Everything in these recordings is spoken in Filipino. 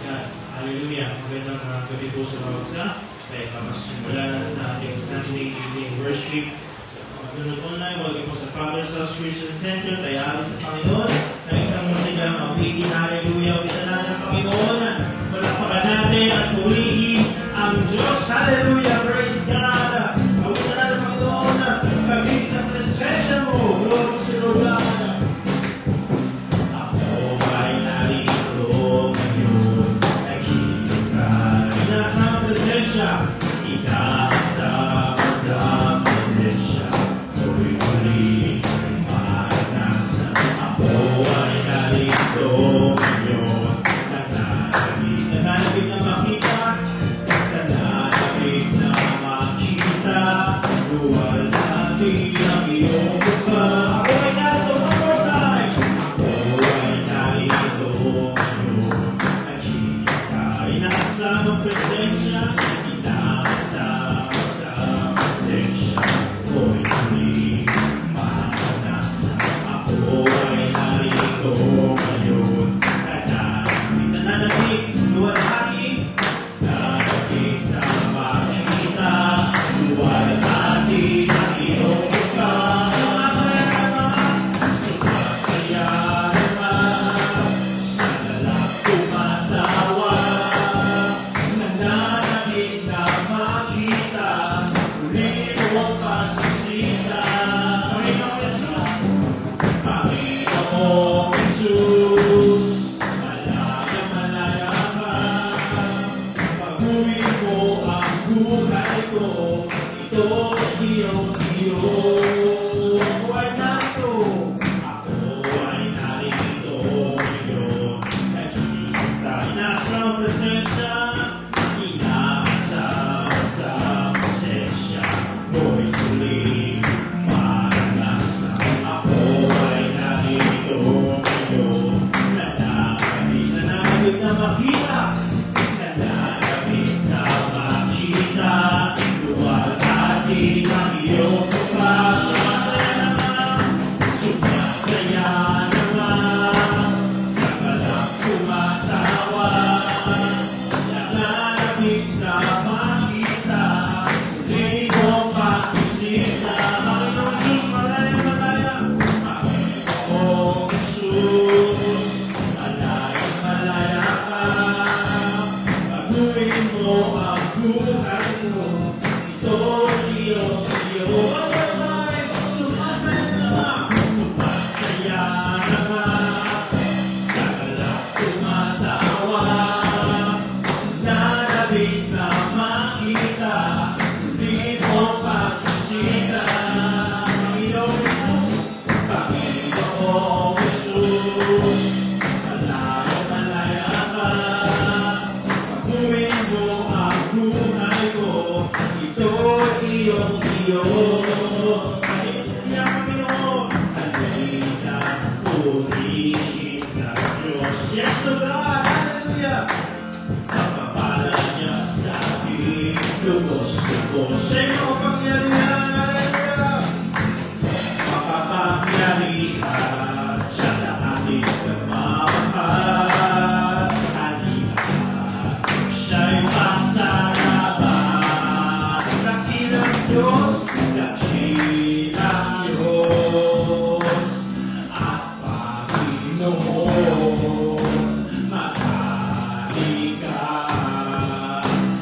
God. Hallelujah. Magandang gabi po sa bawat isa. Tayo papasimula na sa ating Sunday evening worship. Sa pagkasunod online, wag po sa Father's House Christian Center. Tayarin sa Panginoon na isang musigang magbigin. Hallelujah. Kita na ng Panginoon. Palapakan natin at purihin ang Diyos. Hallelujah. Praise God. Pagkita na ng Panginoon. Sabihin sa presensya mo. Glory to the Lord.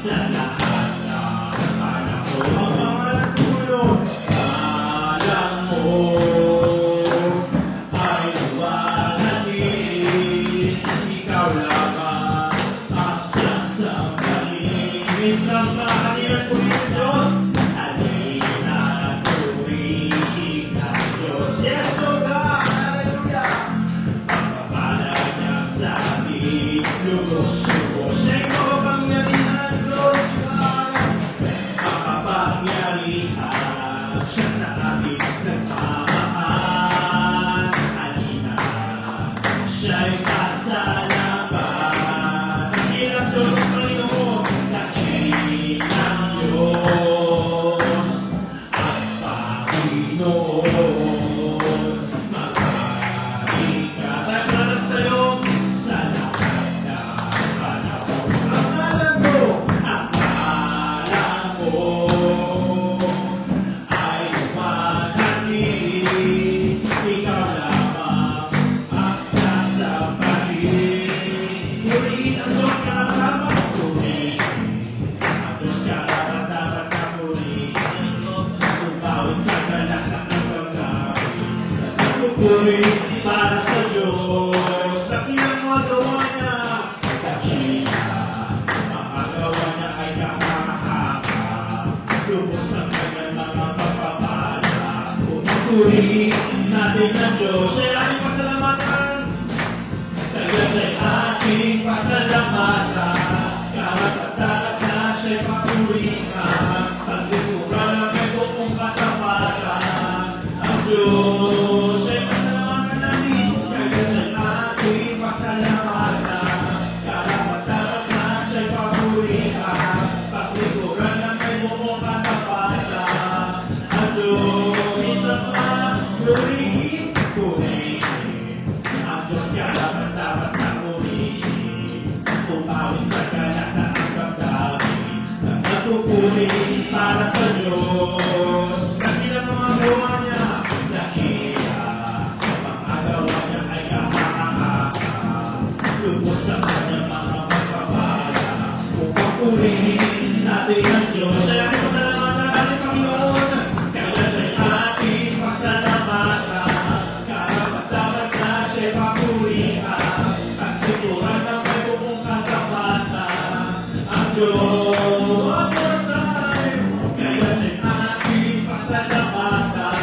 Sa lahat ng panahon. Nagpupuri para sa Diyos. Sa pinamagawa niya, dakila. Mga gawa niya ay kakakaka. Lubos ang kanyang mga pagpapala. Pupuri natin ang Diyos. Siya ay ating pasalamatan. Kaya siya'y ating pasalamatan. Karapat-dapat na siya'y papurihan. Pagdikuran ang may buong katapatan. Ang Diyos siya'y pasalamatan natin. Kaya siya'y ating pasalamatan. Karapat-dapat na siya'y papurihan. Pagdikuran ang may buong katapatan. Ang Diyos isang purihin. Ang Diyos karapat-dapat na purihin. Umawit sa kanya na ang pagdami. Nagpupuri para sa Diyos. Dakila mga gawa niya, dakila. Mga gawa niya ay kakakaka. Lubos sa kanyang mga pagpapala. Upang purihin natin ang Diyos. Siya ay pasalamatan natin, Panginoon. Kaya siya'y ating pasalamatan. Karapat-dapat na siya'y papurihan. Pagtikuran ng may buong katapatan. Ang Diyos ay kaya siya'y ating pasalamatan.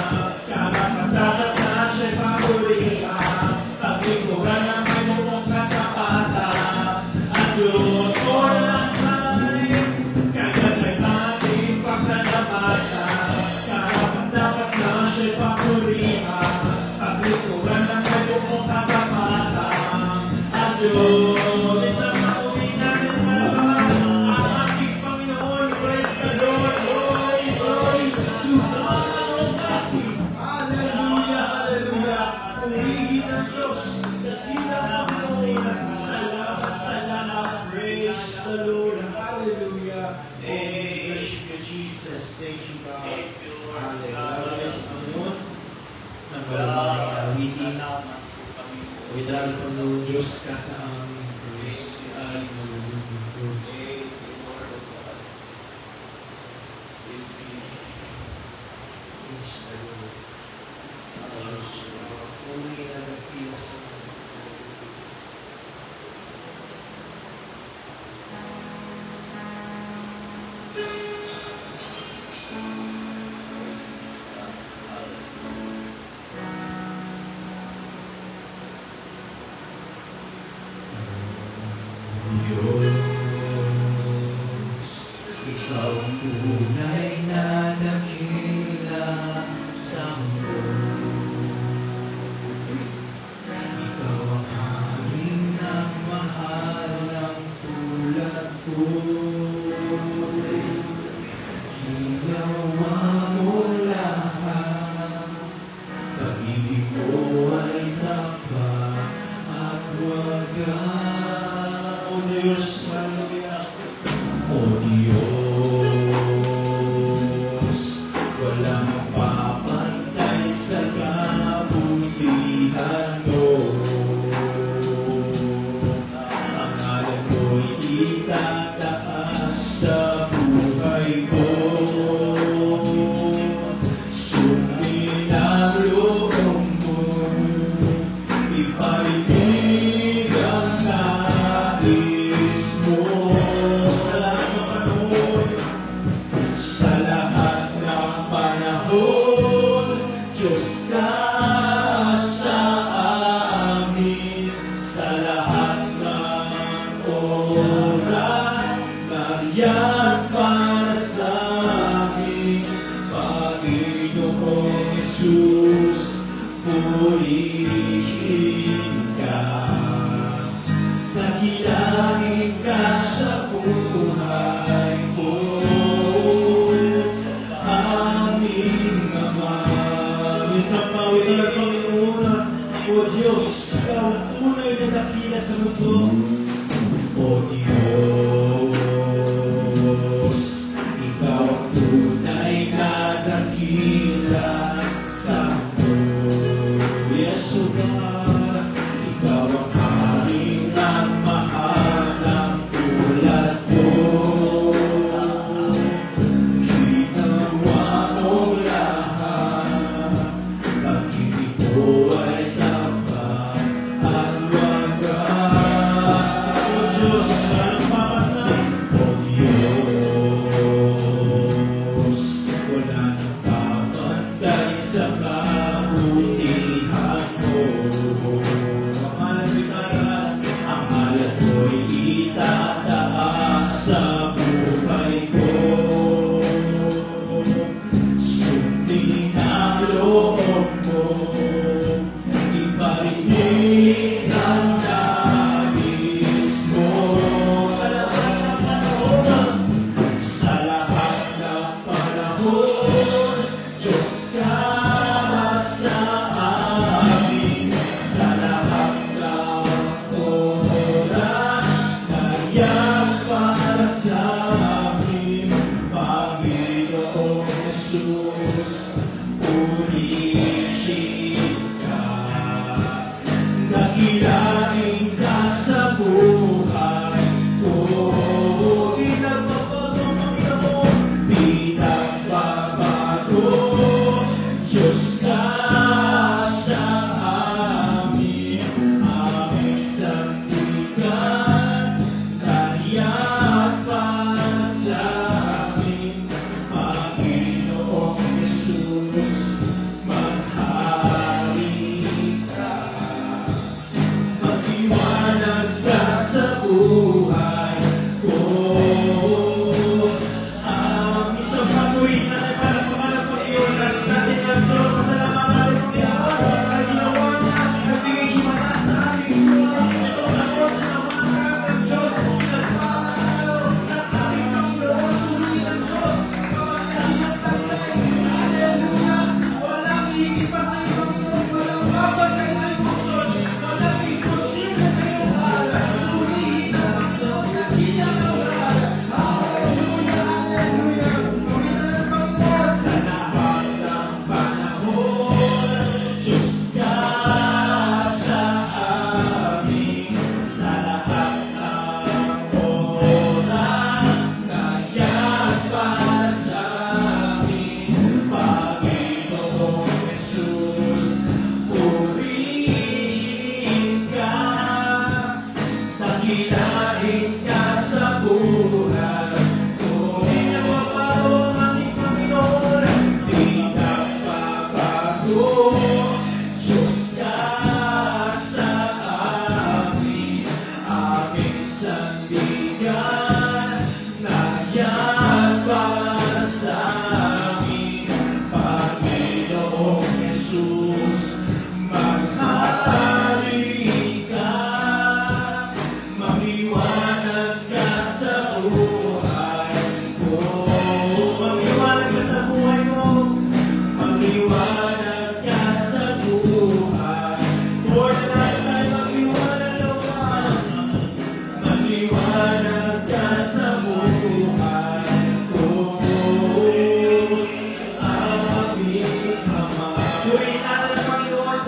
Karapat-dapat na siya'y papurihan. Pagtikuran ng may buong katapatan. Ang Diyos ay kaya siya'y ating pasalamatan. Karapat-dapat na siya'y papurihan. Pagtikuran ng may buong katapatan. Ang Diyos isang mauwi natin ang ating Panginoon. Praise the Lord. Glory, glory to God Almighty. Hallelujah, hallelujah. Purihin ang Diyos. Dakila ang Panginoon. Salamat, salamat. Praise the Lord. Hallelujah. Worship you, Jesus. Thank you, God. Hallelujah. Panginoon. Nang walang awisin. Widal ko ng Diyos ka sa aming Diyos. Ay, malulungin ko. Praise the Lord. Diyos, puri na nagpila sa Diyos, ikaw ang tunay na dakila sa mundo. Ikaw ang aming nagmahal ng tulad ko. Ginawa mo lahat, pag-ibig mo ay tapat at wagas. O Diyos, hallelujah. O Diyos, walang mapapantay sa kabutihan mo. Ang alam mo'y itataas sa buhay ko. Sundin ang loob mo, ipaibig ang nais mo. Sa lahat ng panahon, sa lahat ng panahon, Diyos ka sa amin. Sa lahat ng oras, nariyan para sa amin. Panginoong Jesus, purihin ka. Dakilain ka sa buhay ko, aming Ama. Isang pawit na Panginoon, O Diyos, ikaw ang tunay na dakila sa mundo. O Diyos, ikaw ang tunay na dakila sa mundo. Yes, O God, ikaw ang aming nagmahal ng tulad ko. Ginawa mo lahat, pag-ibig ko ay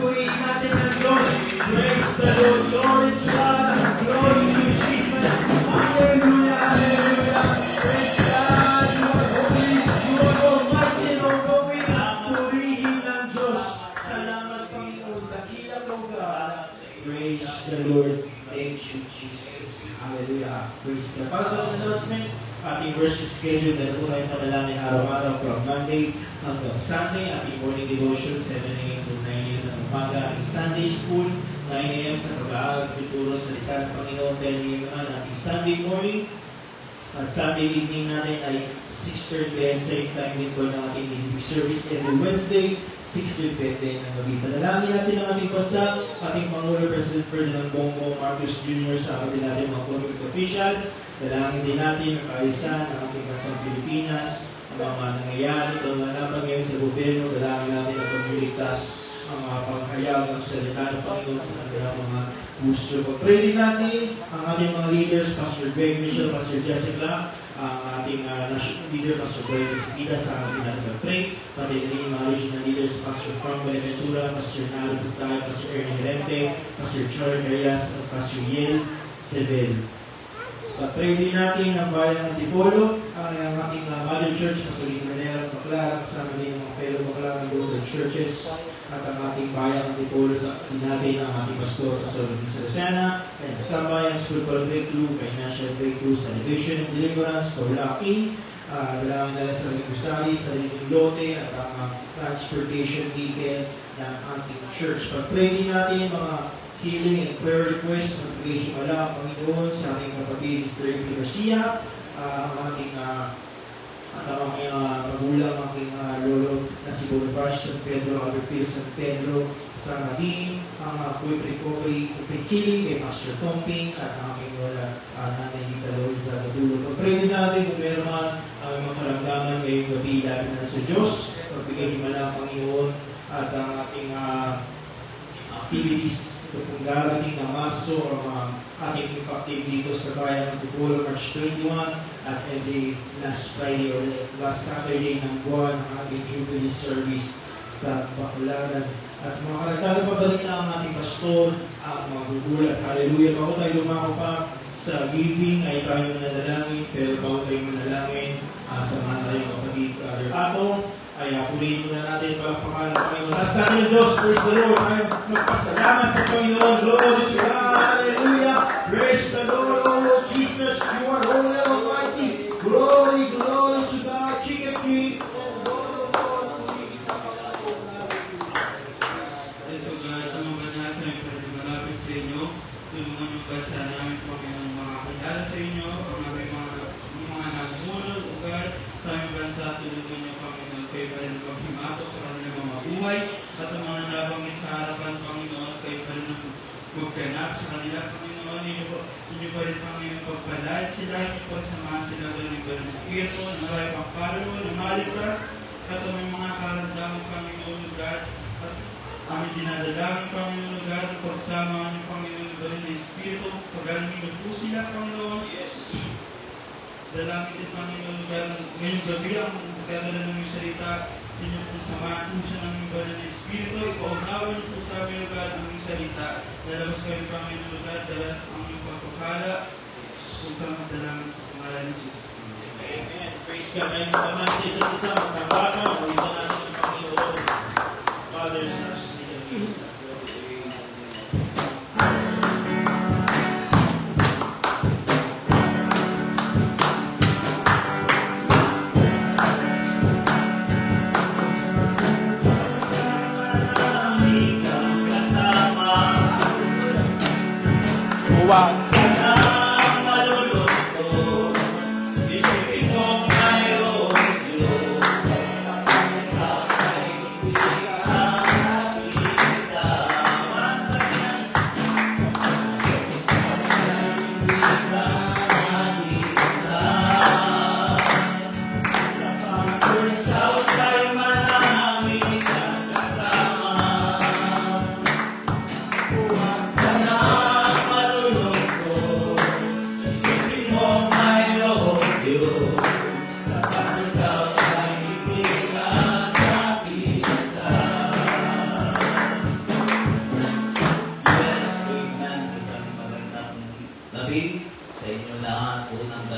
purihin natin ng Diyos. Praise the Lord. Glory to God. Glory to Jesus. Hallelujah. Hallelujah. Praise God. You are holy. You are almighty and all-knowing. Purihin ng Diyos. Salamat, Panginoon. Dakila mo, God. Praise the Lord. Thank you, Jesus. Hallelujah. Praise God. Para sa announcement, ating worship schedule, dahil po tayong panalangin araw-araw from Monday hanggang Sunday. Ating morning devotion, 7 a.m. to 9 a.m. ng umaga. Ating Sunday school, 9 a.m. sa pag-aaral, tuturo sa salita ng Panginoon, 10 a.m. naman ating Sunday morning. At Sunday evening natin ay 6:30 p.m. same time din po ng ating evening service every Wednesday, 6:30 p.m. ng gabi. Panalangin natin ang ating bansa, ating Pangulo President Ferdinand Bongbong Marcos Jr. sa ating natin mga public officials. Dalangin din natin ang kaayusan ng ating bansang Pilipinas, ang mga nangyayari, ito nga naman ngayon sa gobyerno. Dalangin natin ang pagligtas, ang mga panghayag ng salita ng Panginoon sa kanilang mga puso. Pag-pray din natin ang ating mga leaders, Pastor Greg Mitchell, Pastor Jessica, ang ating national leader, Pastor Greg Esquida, sa ating natin mag-pray. Pati rin mga regional leaders, Pastor Frank Beneventura, Pastor Nalo Putay, Pastor Ernie Rente, Pastor Charles Arias, at Pastor Yel Sebel. Pag-pray din natin ang bayan ng Antipolo, ang ating Mother Church, Pastor Manera, Baclaran, kasama din ang mga fellow Baclaran Global Churches, at ang ating bayan ng Antipolo, sa natin ang ating pastor, Pastor Rosana, and sa bayan, Spiritual Breakthrough, Financial Breakthrough, Salvation and Deliverance, sa Ulaki, dalangin nila sa Gusali, sa Lote, at ang transportation detail ng ating church. Pag-pray din natin mga healing and prayer request, magbigay wala ang Panginoon sa ating kapatid, Sister Amy Garcia, ang ating magulang, aking lolo na si Bonifacio San Pedro, Albert Pio San Pedro, sa Madin, ang quick recovery, quick healing, kay Pastor Tomping, at ang aking wala nanay Nita Loiza Gadulo. Pag-pray din natin kung meron man ang mga karamdaman ngayong gabi, dahil na sa Diyos, magbigay wala ang Panginoon, at ang ating activities kung darating na Marso o mga ating impactive dito sa bayan ng Antipolo, March 21, at every last Friday or last Saturday ng buwan ang ating Jubilee service sa Baclaran. At mga karagdagan pabalik na ang ating pastor, ang mga gugulat. Hallelujah! Bago tayo lumako pa sa giving ay tayo manalangin, pero bago tayo manalangin, sa mga tayong kapatid, Brother Ato, ay purihin muna natin palakpakan ng Panginoon. Taas natin ang Diyos, praise the Lord. Tayo magpasalamat sa Panginoon. Glory to God. Hallelujah. Praise the Lord, O Lord Jesus. You are holy and almighty. Glory, glory to God. King of Kings. Tulungan yung bansa namin, Panginoon, makakilala sa inyo, ang aming mga nagmulong lugar sa aming bansa, tulungan niyo, Panginoon, kayo pa rin paghimasok sa kanilang mga buhay, at sa mga nabanggit sa harapan, Panginoon, kayo pa rin magkanap sa kanila, Panginoon, inyo pa rin, Panginoon, pagpalain sila, inyo pagsamahan sila ng Ibang Espiritu, na kayo pagpalo, na maligtas, at sa mga karamdaman, Panginoon, lugar, at aming dinadalangin, Panginoon, lugar, ng pagsama ng Panginoon, ng Espiritu, pag-alingin po sila, Panginoon. Yes. Dalangin din, Panginoon, lugar ngayong gabi ang pagkadala ng iyong salita, inyo po samahan po siya ng iba ng Espiritu, ipaunawan po sa aming lugar ang iyong salita. Lalabas kayo, Panginoon, lugar, dala ang iyong pagpapala, kung sa mga dalangin sa pangalan ni Jesus. Amen. Praise God. Ngayon naman sa isa't isa, magkabaka, pagkita natin ang Panginoon. Father, Son, and Holy Spirit. Wow.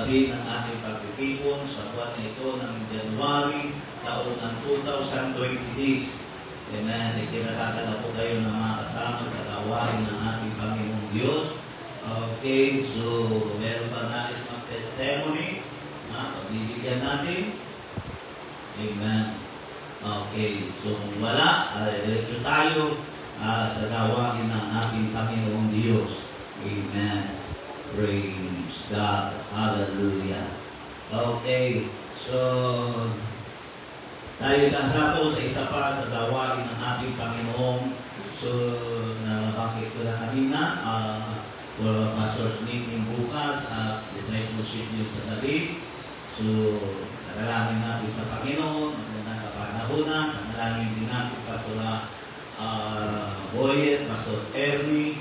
gabi ng ating pagtitipon sa buwan na ito ng January, taon ng 2026. Amen. Ikinakatala po kayo na mga kasama sa gawain ng ating Panginoong Diyos. Okay, so meron pa nais mag-testimony. Pagbibigyan natin. Amen. Okay, so kung wala, diretso tayo sa gawain ng ating Panginoong Diyos. Amen. Praise God. Hallelujah. Okay, so tayo naharap po sa isa pa sa gawain ng ating Panginoon. So, nabakit ko na kanina, for pastor's meeting bukas at discipleship yung sa gabi. So, nagalangin natin sa Panginoon, magandang kapanahonan, nagalangin din natin Pastor Boyet, Pastor Ernie.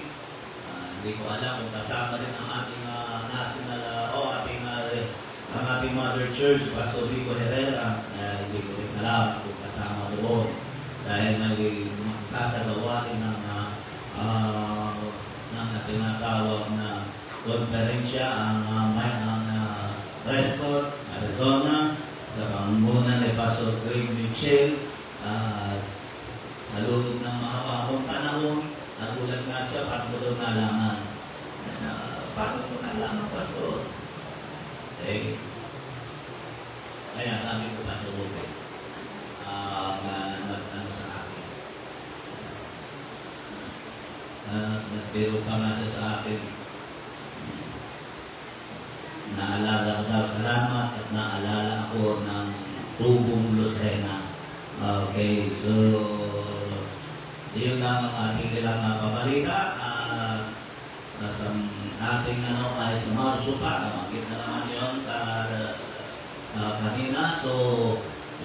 Hindi ko alam kung kasama rin ang ating national, ang ating Mother Church, Pastor Rico Herrera. Hindi ko rin alam kung kasama doon. Dahil may sasagawa rin ng tinatawag na konferensya ang Prescott, Arizona, sa pangunguna ni Pastor Craig Mitchell. Sa loob ng mahapang panahon, nagulat nga siya, paano ko daw nalaman? Paano ko nalaman, Pastor? Eh, kaya kami ko Pastor Ruben, nag-ano sa akin. Nagpiro pa nga siya sa akin. Naalala ko daw, salamat at naalala ako ng Tubong Lucena. Okay, so yun lang ang ating kailangan pabalita. Sa ating ay sa Marso pa, makita naman yun kanina. So,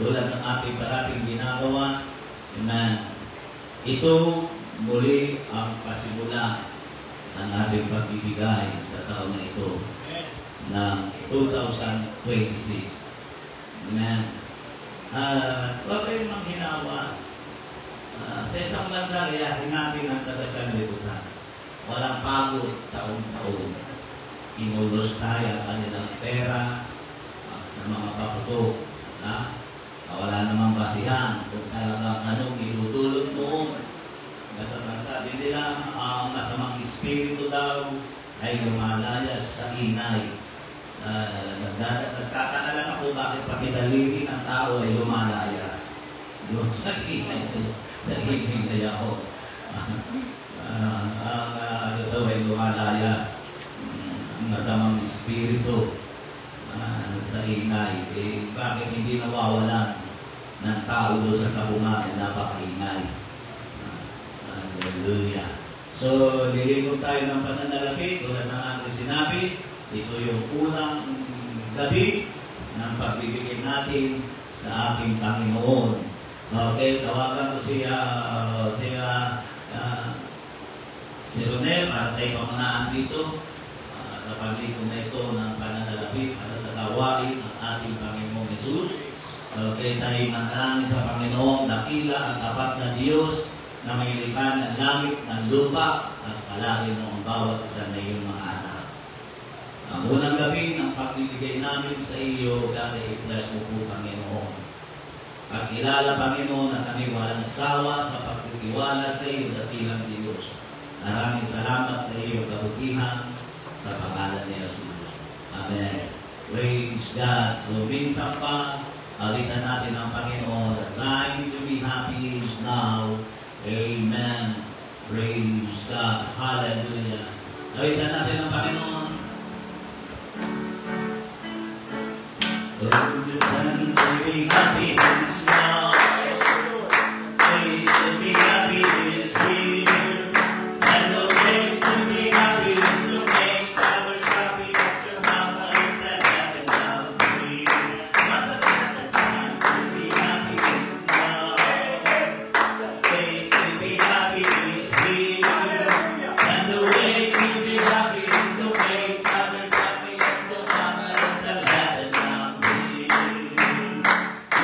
tulad ng ating parating ginagawa, amen. Ito muli ang pasimula ng ating pagbibigay sa taon na ito ng 2026. Amen. Huwag kayong manghinawa. Sa isang banda, gayahin natin ang tagasanlibutan. Walang pagod taon-taon. Inulos tayo ang kanilang pera sa mga paputok. Wala namang basihan kung talagang anong idudulot mo. Basta sabi nila, ang masamang espiritu daw ay lumalayas sa inay. Nagkakaalam ako bakit pagkidalihin ang tao ay lumalayas. Doon sa inay na ako. Ang daw ay lumalayas. Ang masamang espiritu sa inay. Bakit hindi nawawalan ng tao doon sa sabungan na napakaingay? Hallelujah. So, lilingkod tayo ng pananalapi tulad ng aking sinabi. Ito yung unang gabi ng pagbibigay natin sa ating Panginoon. Okay, tawagan ko si Ronel para tayo pamanaan dito sa paglikod na ito ng pananalapi para sa gawain ng ating Panginoong Jesus. Okay, tayo manalangin sa Panginoon, dakila ang tapat na Diyos na may likha ng langit, ng lupa, at palahin mo ang bawat isa na iyong mga anak. Ang unang gabi ng pagbibigay namin sa iyo, dati i-bless mo po, Panginoon. At kilala, Panginoon, na kami walang sawa sa pagtitiwala sa iyo, dakilang Diyos. Maraming salamat sa iyo, kabutihan, sa pangalan ni Jesus. Amen. Praise God. So, minsan pa, alitan natin ang Panginoon. The time to be happy is now. Amen. Praise God. Hallelujah. Alitan natin ang Panginoon. The time to be happy is now. Place to be happy is here. And the place to be happy is to make others happy. That's your happiness and heaven down here. Once again, the time to be happy is now. Place to be happy is here. And the way to be happy is to make others happy. That's your happiness and heaven down here.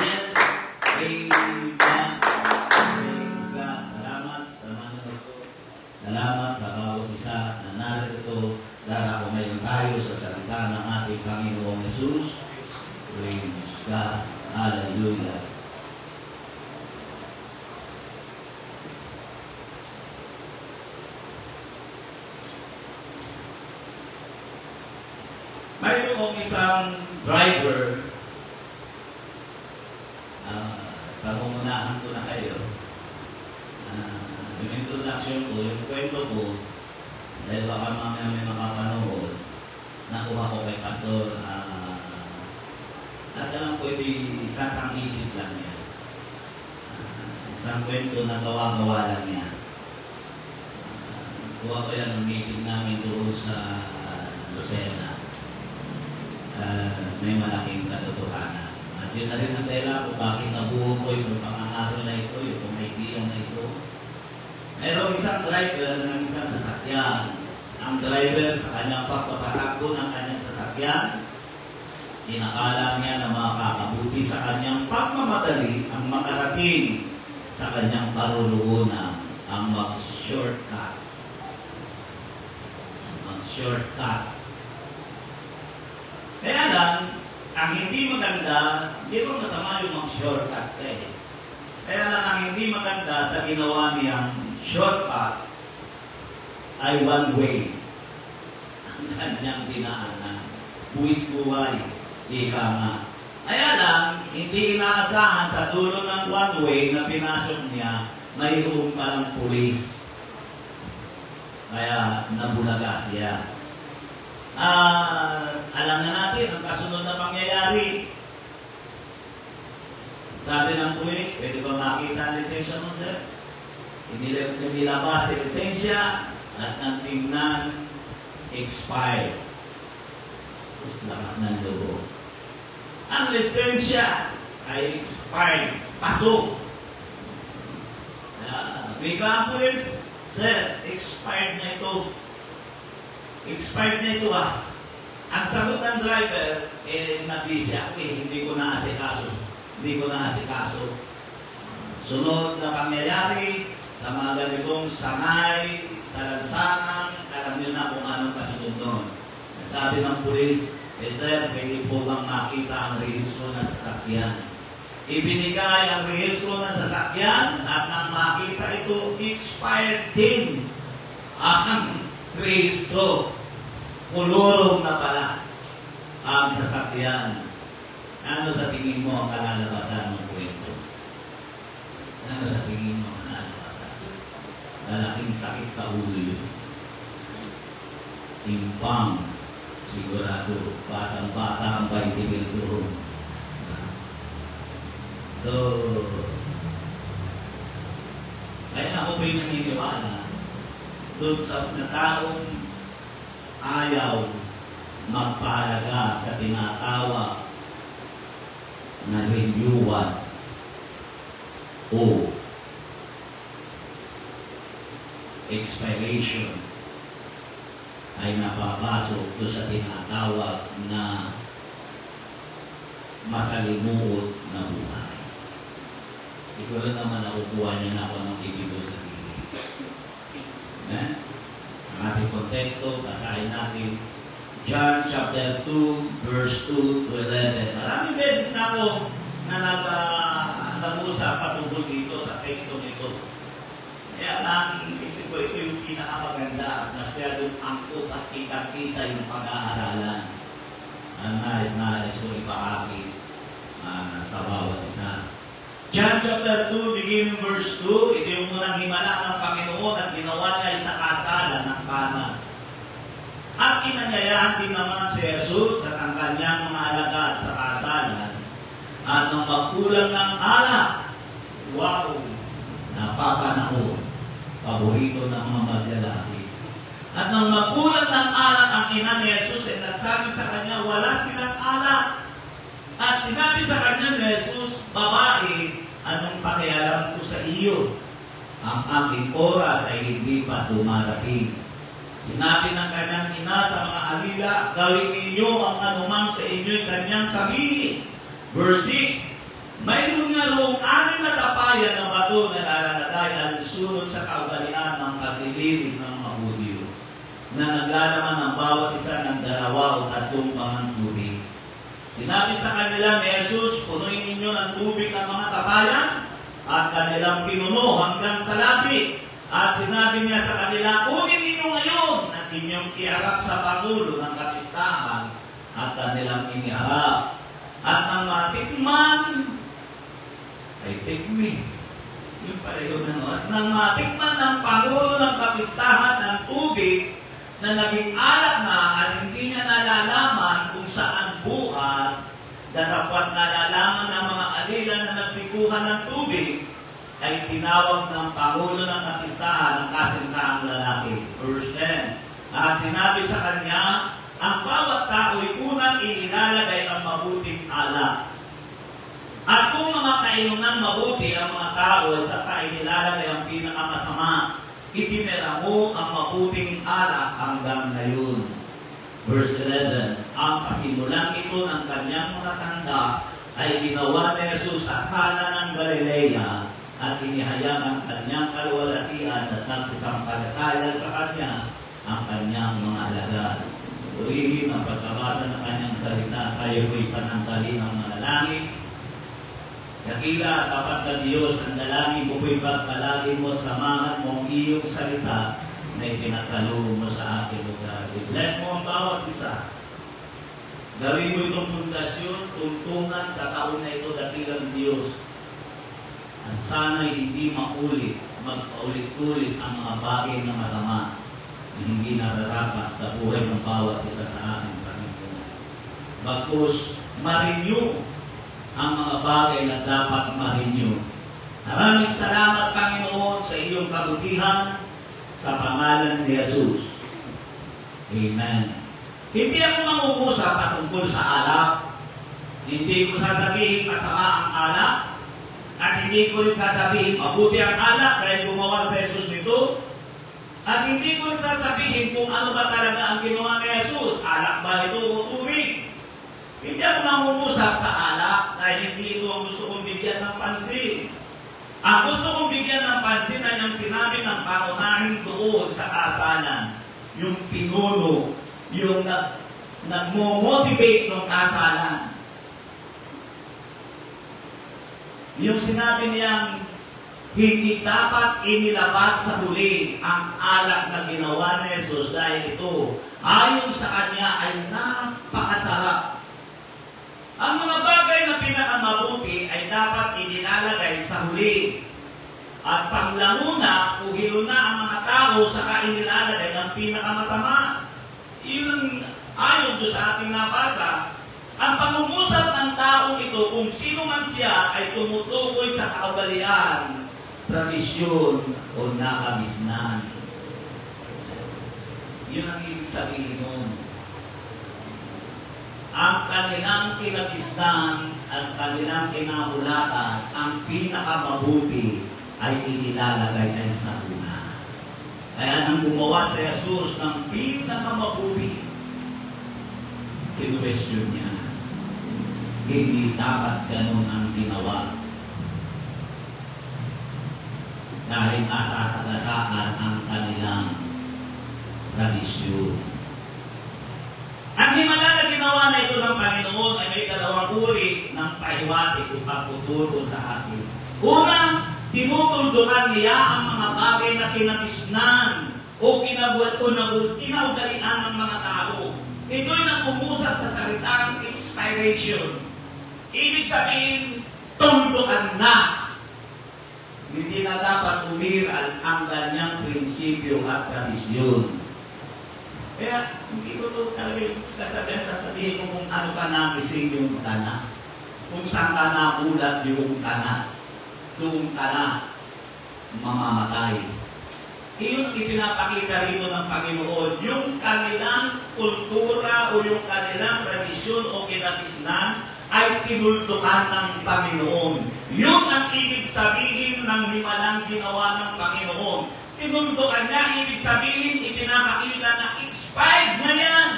Yes, amen. Praise God. Salamat sa manonood ko. Salamat sa bawat isa na narito dahil ako ngayon tayo sa salita ng ating Panginoon Jesus. Praise God. Hallelujah. Mayroong isang driver, pangungunahan ko na kayo. Yung introduction ko, yung kwento ko, dahil baka mamaya may makapanood, nakuha ko kay Pastor, at alam ko, katang-isip lang yan. Isang kwento na gawa-gawa lang yan. Kuha ko yan ng meeting namin doon sa Lucena. May malaking katotohanan. At yun na rin ang tela kung bakit nabuo ko yung pangangaral na ito, yung pumaigiyan na ito. Mayroong isang driver ng isang sasakyan. Ang driver sa kanyang pagpapatakbo ng kanyang sasakyan, inakala niya na makakabuti sa kanyang pagmamadali ang makarating sa kanyang karulunan, ang mag-shortcut. Mag-shortcut. Kaya lang, ang hindi maganda, hindi ko masama yung mag-shortcut eh. Kaya lang, ang hindi maganda sa ginawa niyang shortcut ay one way. Ang kanyang dinaanan. Buwis buhay. Ika nga. Kaya lang, hindi inaasahan sa dulo ng one way na pinasok niya, mayroong palang pulis. Kaya nabulaga siya. Alam na natin ang kasunod na pangyayari. Sabi ng pulis, pwede ba makita ang lisensya mo, sir? Inilabas ang lisensya at nang tingnan, expired. Tapos lakas ng logo. Ang lisensya ay expired. Pasok. Bigla ang pulis, sir, expired na ito. Expired na ito Ang sagot ng driver, nabisya, hindi ko na asikaso. Hindi ko na asikaso. Sunod na pangyayari, sa mga ganitong sanay, sa lansangan, alam niyo na kung anong kasunod doon. Sabi ng pulis, sir, pwede po bang makita ang rehistro ng sasakyan? Ibinigay ang rehistro ng sasakyan at nang makita ito, expired din ang rehistro. Kulurong na pala ang sasakyan. Ano sa tingin mo ang kalalabasan ng kwento? Ano sa tingin mo ang kalalabasan? Lalaking sakit sa ulo yun. Timpang, sigurado, batang-bata ang 20 mil doon. So, kaya ako po'y naniniwala doon sa taong ayaw magpahalaga sa tinatawag na renewal o expiration ay napapasok doon sa tinatawag na masalimuot na buhay. Siguro naman nakukuha niya na ako ng ibig ko sabihin. Ang ating konteksto, basahin natin John chapter 2, verse 2 to 11. Maraming beses na ako na nag-usap patungkol dito sa teksto nito. Kaya lang, isip ko ito yung pinakamaganda at masyadong angkop at kita-kita yung pag-aaralan. Ang nais ko ipahagi sa bawat isa. John chapter 2, beginning verse 2, ito yung unang himala ng Panginoon at ginawa niya sa kasalan ng Kana. At inanyayahan din naman si Jesus at ang kanyang mga alagad sa kasalan at nang magkulang ng alak, wow, napapanahon, paborito ng mga maglalasi. At nang magkulang ng alak ang ina ni Jesus ay nagsabi sa kanya, wala silang alak. At sinabi sa kanya ni Jesus, babae, anong pakialam ko sa iyo? Ang aking oras ay hindi pa dumarating. Sinabi ng kanyang ina sa mga alila, gawin ninyo ang anumang sa inyo'y kanyang sarili. Verse 6, mayroon nga roong 6 na tapayan ng bato na nalalagay alinsunod sa kaugalian ng paglilinis ng mga Hudyo, na naglalaman ng bawat isa ng 2 o 3 pangang tubig. Sinabi sa kanila ni Jesus, punuin ninyo ng tubig ang mga tapayan, at kanilang pinuno hanggang sa labi. At sinabi niya sa kanila, kunin ninyo ngayon at inyong iharap sa pangulo ng kapistahan, at kanilang iniharap. At nang matikman, ay tikmi. Yung pala yun, ano? At nang matikman ng pangulo ng kapistahan ng tubig, na naging alat na at hindi niya nalalaman kung saan buhat, datapwat nalalaman ng mga alila na nagsikuhan ng tubig, ay tinawag ng pangulo ng kapistahan ng kasintaang lalaki. Verse 10. At sinabi sa kanya, ang bawat tao'y unang inilalagay ang mabuting alak. At kung mamakainom ng mabuti ang mga tao ay saka inilalagay ang pinakamasama, itinira mo ang mabuting alak hanggang ngayon. Verse 11, ang pasimulang ito ng kanyang mga tanda ay ginawa ni Jesus sa Cana ng Galilea at inihayag ang kanyang kalwalatian at nagsisampalataya sa kanya ang kanyang mga alagad. Purihin ang pagkabasa ng kanyang salita, tayo ko'y pananggali ng manalangin. Dakila at tapat na Diyos, ang dalangin mo ko'y pagpalagin mo at samahan mo ang iyong salita na ipinagkaloob mo sa aking lugar. I-bless mo ang bawat isa. Gawin mo itong pundasyon, tuntungan sa taon na ito, dakilang Diyos. At sana'y hindi magpaulit-ulit ang mga bagay na masama na hindi nararapat sa buhay ng bawat isa sa ating Panginoon. Bagkus, ma-renew ang mga bagay na dapat ma-renew. Maraming salamat, Panginoon, sa iyong kabutihan sa pangalan ni Jesus. Amen. Hindi ako mangungusap patungkol sa alak. Hindi ko sasabihin masama ang alak. At hindi ko rin sasabihin mabuti ang alak dahil gumawa sa Jesus nito. At hindi ko rin sasabihin kung ano ba talaga ang ginawa ni Jesus. Alak ba ito o tubig? Hindi ako mangungusap sa alak dahil hindi ito ang gusto kong bigyan ng pansin. Ang gusto kong bigyan ng pansin ay ang sinabi ng pangunahing doon sa kasalan. Yung pinuno, yung nagmo-motivate ng kasalan. Yung sinabi niyang hindi dapat inilabas sa huli ang alak na ginawa ni Jesus dahil ito, ayon sa kanya, ay napakasarap. Ang mga bagay na pinakamabuti ay dapat inilalagay sa huli. At panglamuna, uhilo na ang mga tao saka inilalagay ang pinakamasama. Yun, ayon doon sa ating nabasa, ang pangungusap ng taong ito, kung sino man siya, ay tumutukoy sa kaugalian, tradisyon, o nakabisnan. Yun ang ibig sabihin nun. Ang kanilang kinabisnan at kanilang kinabulatan, ang pinakamabuti ay inilalagay ay sa una. Kaya nang gumawa si Jesus ng pinakamabuti, kinwestiyon niya. Hindi dapat ganun ang ginawa. Dahil nasasagasaan ang kanilang tradisyon. Ang himala na ginawa na ito ng Panginoon ay may dalawang uri ng pahiwatig o pagtuturo sa atin. Unang, tinutuldukan niya ang mga bagay na kinabisnan o kinaugalian ng mga tao. Ito'y nag-umusap sa salitang expiration. Ibig sabihin, tundukan na. Hindi na dapat umiral ang ganyang prinsipyo at tradisyon. Kaya, hindi ko ito talaga sasabihin ko kung ano ka nagising yung kana. Kung saan ka nakulat yung kana. Doon ka na mamamatay. Iyon ipinapakita rito ng Panginoon, yung kanilang kultura o yung kanilang tradisyon o kinabisnan ay tinuldukan ng Panginoon. Yun ang ibig sabihin ng himalang ginawa ng Panginoon. Tinuldukan niya, ibig sabihin, ipinapakita na expired na yan.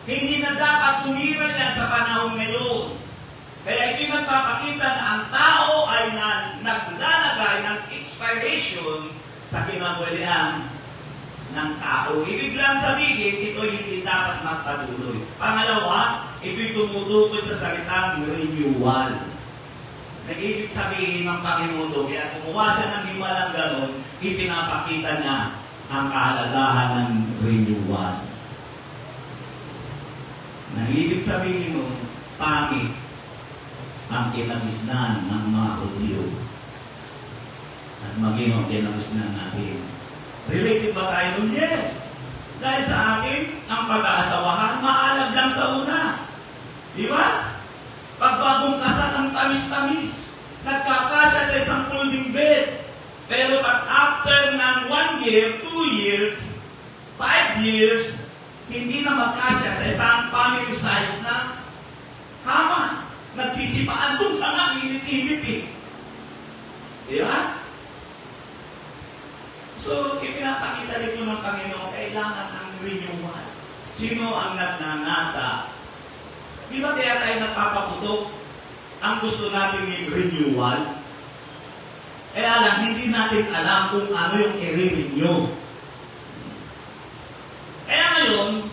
Hindi na dapat tumira yan sa panahon ngayon. Kaya ipinagpapakita na ang tao ay naglalagay ng expiration sa kinabulian ng tao. Ibig lang sabihin, ito hindi dapat magpatuloy. Pangalawa, ito'y tumutukoy sa salitang renewal. Na ibig sabihin ng Panginoon doon, kaya kumuha siya ng himalang ganon, ipinapakita niya ang kahalagahan ng renewal. Na ibig sabihin nun, pangit ang kinagisnan ng mga Hudyo at maging ang kinagisnan natin. Related ba tayo nun? Yes. Dahil sa akin, ang pag-aasawahan, maalam lang sa una. Di ba? Pagbagong kasal ang tamis-tamis. Nagkakasya sa isang folding bed. Pero at after ng 1 year, 2 years, 5 years, hindi na magkasya sa isang family size na kama. Nagsisipaan doon ka nga, init-init eh. Di ba? So, ipinapakita rin ng Panginoon, kailangan ang renewal. Sino ang nagnanasa? Di ba kaya tayo napapaputok? Ang gusto natin yung renewal. Kaya lang, hindi natin alam kung ano yung i-renew. Kaya ngayon,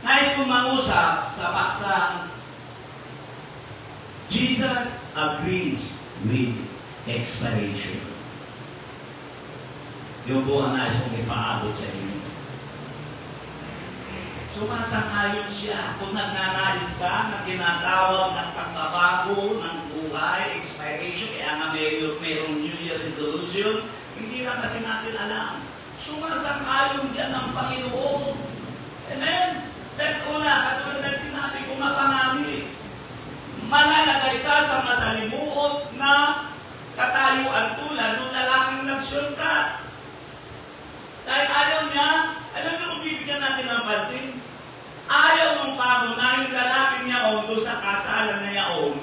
nais kong mangusap sa paksang Jesus agrees with expiration. Yung po ang nais kong ipaabot sa inyo. Sumasang-ayon siya kung nagnanais ka na tinatawag ng pagbabago ng buhay, expiration, kaya nga mayroong New Year resolution, hindi lang kasi natin alam. Sumasang-ayon dyan ng Panginoon. Amen? Dahil una, katulad na sinabi ko mapangami, malalagay ka sa masalimuot na katayuan tulad ng lalaking nag-shortcut. Dahil ayaw niya, alam niyo kung bibigyan natin ng pansin, ayaw ng pangunahing lalaki niya o doon sa kasalan na yaon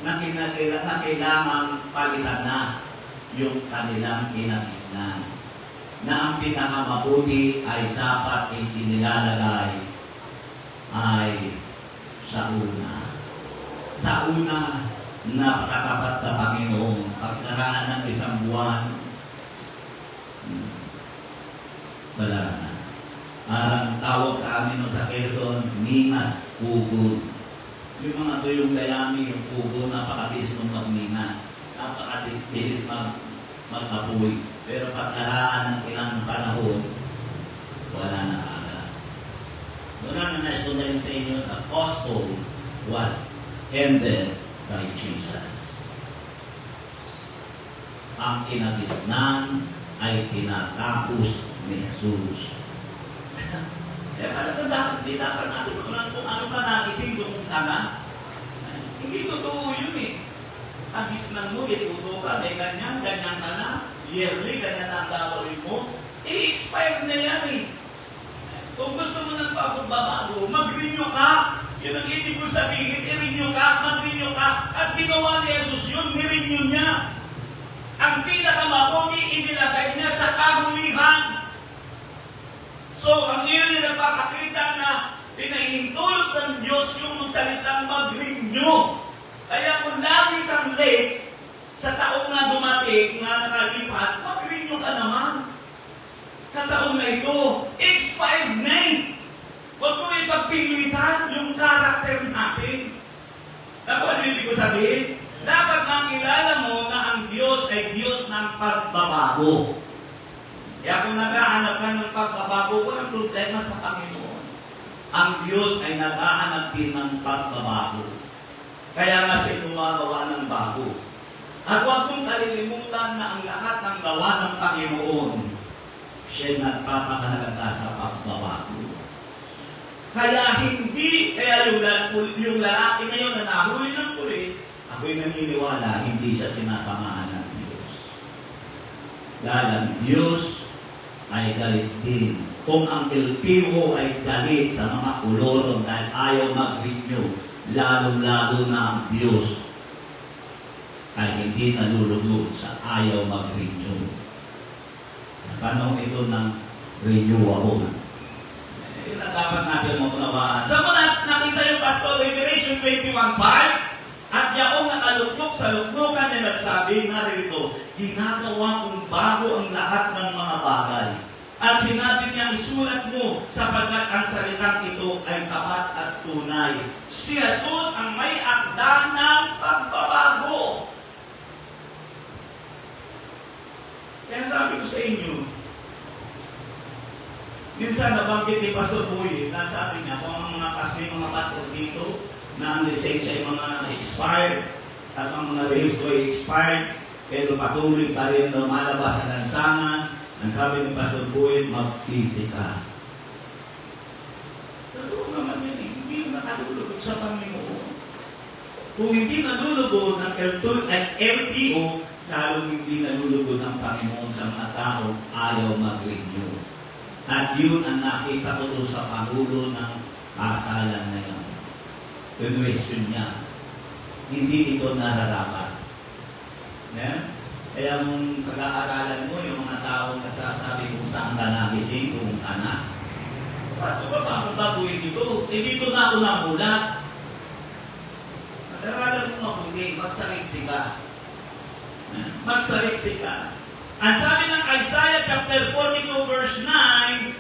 na kailangan palitan na yung kanilang kinagisnan. Na ang pinakamabuti ay dapat inilalagay ay sa una. Sa una, napakatapat sa Panginoon. Pagkaraan ng isang buwan, wala na. Ang tawag sa amin sa Quezon, minas, pugod. Yung mga tuyong dayami, yung pugod, napakabilis nung magminas. Napakabilis mag-apoy. Pero pagkaraan ng ilang panahon, wala na agad. Wala na nais ko na rin sa inyo, the gospel was ended by Jesus. Ang kinagisnan ay tinatapos ni Jesus. Kaya dapat di dapat natin kung ano ka nagising doon ka na. Hindi totoo yun eh. Ang gisnan mo, ituto ka, may ganyan ka na, yearly, ganyan na ang gagawin mo, i-expire na yan eh. Kung gusto mo ng pagbabago, mag-renew ka. Yun ang ibig ko sabihin, i-renew ka, mag-renew ka. At ginawa ni Jesus yun, ni-renew niya. Ang pinakamabuti, inilagay niya sa kahulihan. So, ang iyon na nagpapakita na pinahintulot ng Diyos yung magsalitang mag-renew. Kaya kung lagi kang late, sa taong na dumating, na nakalipas, mag-renew ka naman. Sa taong na ito, expired na eh. Huwag mo ipagpilitan yung karakter natin. Tapos ano ibig ko sabihin? Dapat makilala mo na ang Diyos ay Diyos ng pagbabago. Kaya kung naghahanap ka ng pagbabago, walang problema sa Panginoon. Ang Diyos ay naghahanap din ng pagbabago. Kaya nga siya gumagawa ng bago. At huwag kong kalilimutan na ang lahat ng gawa ng Panginoon, siya nagpapakahalaga sa pagbabago. Kaya yung lalaki ngayon na nahuli ng pulis, ako'y naniniwala, hindi siya sinasamahan ng Diyos. Dahil ang Diyos ay galit din. Kung ang LTO ay galit sa mga kuloron dahil ayaw mag-renew, lalo-lalo na ang Diyos ay hindi nalulugod sa ayaw mag-renew. Panahon ito ng renewable. Yun ang dapat natin maunawaan. Sa mga nakita yung Pastor Revelation 21:5, at yaong nakaluknok sa luknokan na nagsabi, narito, ginagawa kong bago ang lahat ng mga bagay. At sinabi niya, isulat mo sapagkat ang salitang ito ay tapat at tunay. Si Jesus ang may akda ng pagbabago. Kaya sabi ko sa inyo, minsan nabanggit ni Pastor Boy, nasabi niya kung ang mga pastor dito na ang lisensya ay mga expired at ang mga rehistro ay expired, pero patuloy pa rin lumalabas sa lansangan. Ang sabi ni Pastor Boy, magsisi ka. Totoo naman yun, hindi yung nakalulugod sa Panginoon. Kung hindi nalulugod ng LTO, lalong hindi nalulugod ng Panginoon sa mga taong ayaw mag-renew. At yun ang nakita ko doon sa Pangulo ng kasalan na yun. Question niya, hindi ito nararapat. Yeah? Kaya kung pag-aaralan mo yung mga taong nagsasabi kung saan ka nagising, kung ka na, paano ba akong baguhin dito? Dito na ako namulat. Pag-aaralan mo mabuti, magsariksi ka. Magsariksi ka. Ang sabi ng Isaiah chapter 42 verse 9,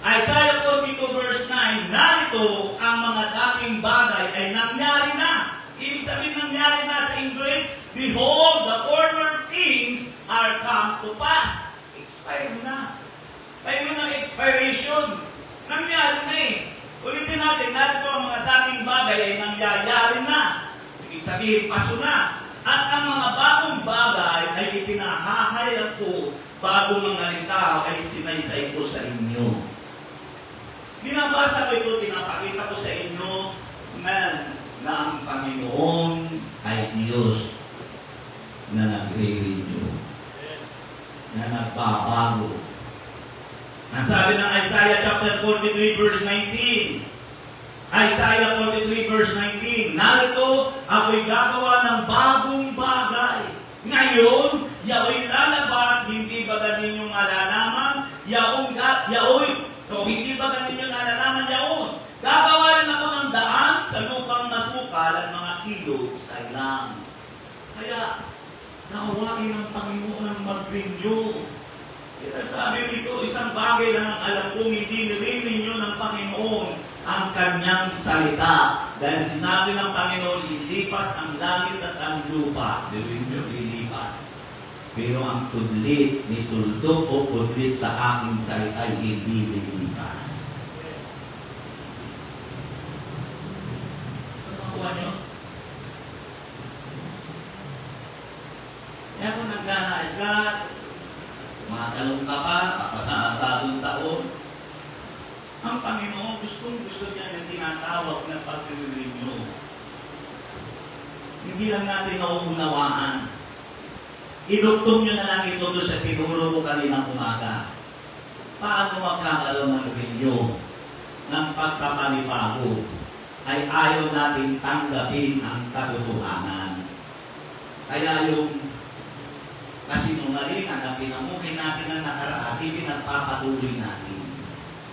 Isaiah 42 verse 9, narito ang mga dating bagay ay nangyari na. Ibig sabihin nangyari na sa English, behold, the former things are come to pass. Expire na. Mayroon ng expiration. Nangyari na eh. Ulitin natin, narito ang mga dating bagay ay nangyayari na. Ibig sabihin, paso na. At ang mga bagong bagay ay ipinahahayag ko bago mga tao ay sinaysay ko sa inyo. Binabasa ko ito, pinapakita ko sa inyo na ang Panginoon ay Diyos na nagre-renew, na nagbabago. Ang sabi ng Isaiah chapter 43 verse 19, Isaiah 43 verse 19, narito, ako'y gagawa ng bagong bagay. Ngayon, yao'y lalabas, hindi ba ganin yung malalaman? Hindi ba ganin yung nalalaman yaon? Gagawa rin ako ng daan sa lupang nasukal at mga ilog sa ilang. Kaya, nahawain ng Panginoon ang mag-renew. Kaya sabi rito, isang bagay lang ang alam kong hindi nire-renew ng Panginoon ang kanyang salita. Dahil sinabi ng Panginoon, ilipas ang langit at ang lupa. Renew, ilipas. Pero ang tudlit ni tuldok o tudlit sa aking salita ay hindi lilipas. Nakuha nyo? Kaya kung nagdanais ka, matalong ka pa, kapatagong taon, ang Panginoon gusto niya yung tinatawag na pag-renew. Hindi lang natin nauunawaan. Iduktong nyo na lang ito doon sa tinuro ko kaninang umaga. Paano magkakaroon ng renew ng pagkapanibago ay ayaw natin tanggapin ang katotohanan. Kaya yung kasinungalingan na pinamukin natin ng nakaraan, pinagpapatuloy natin.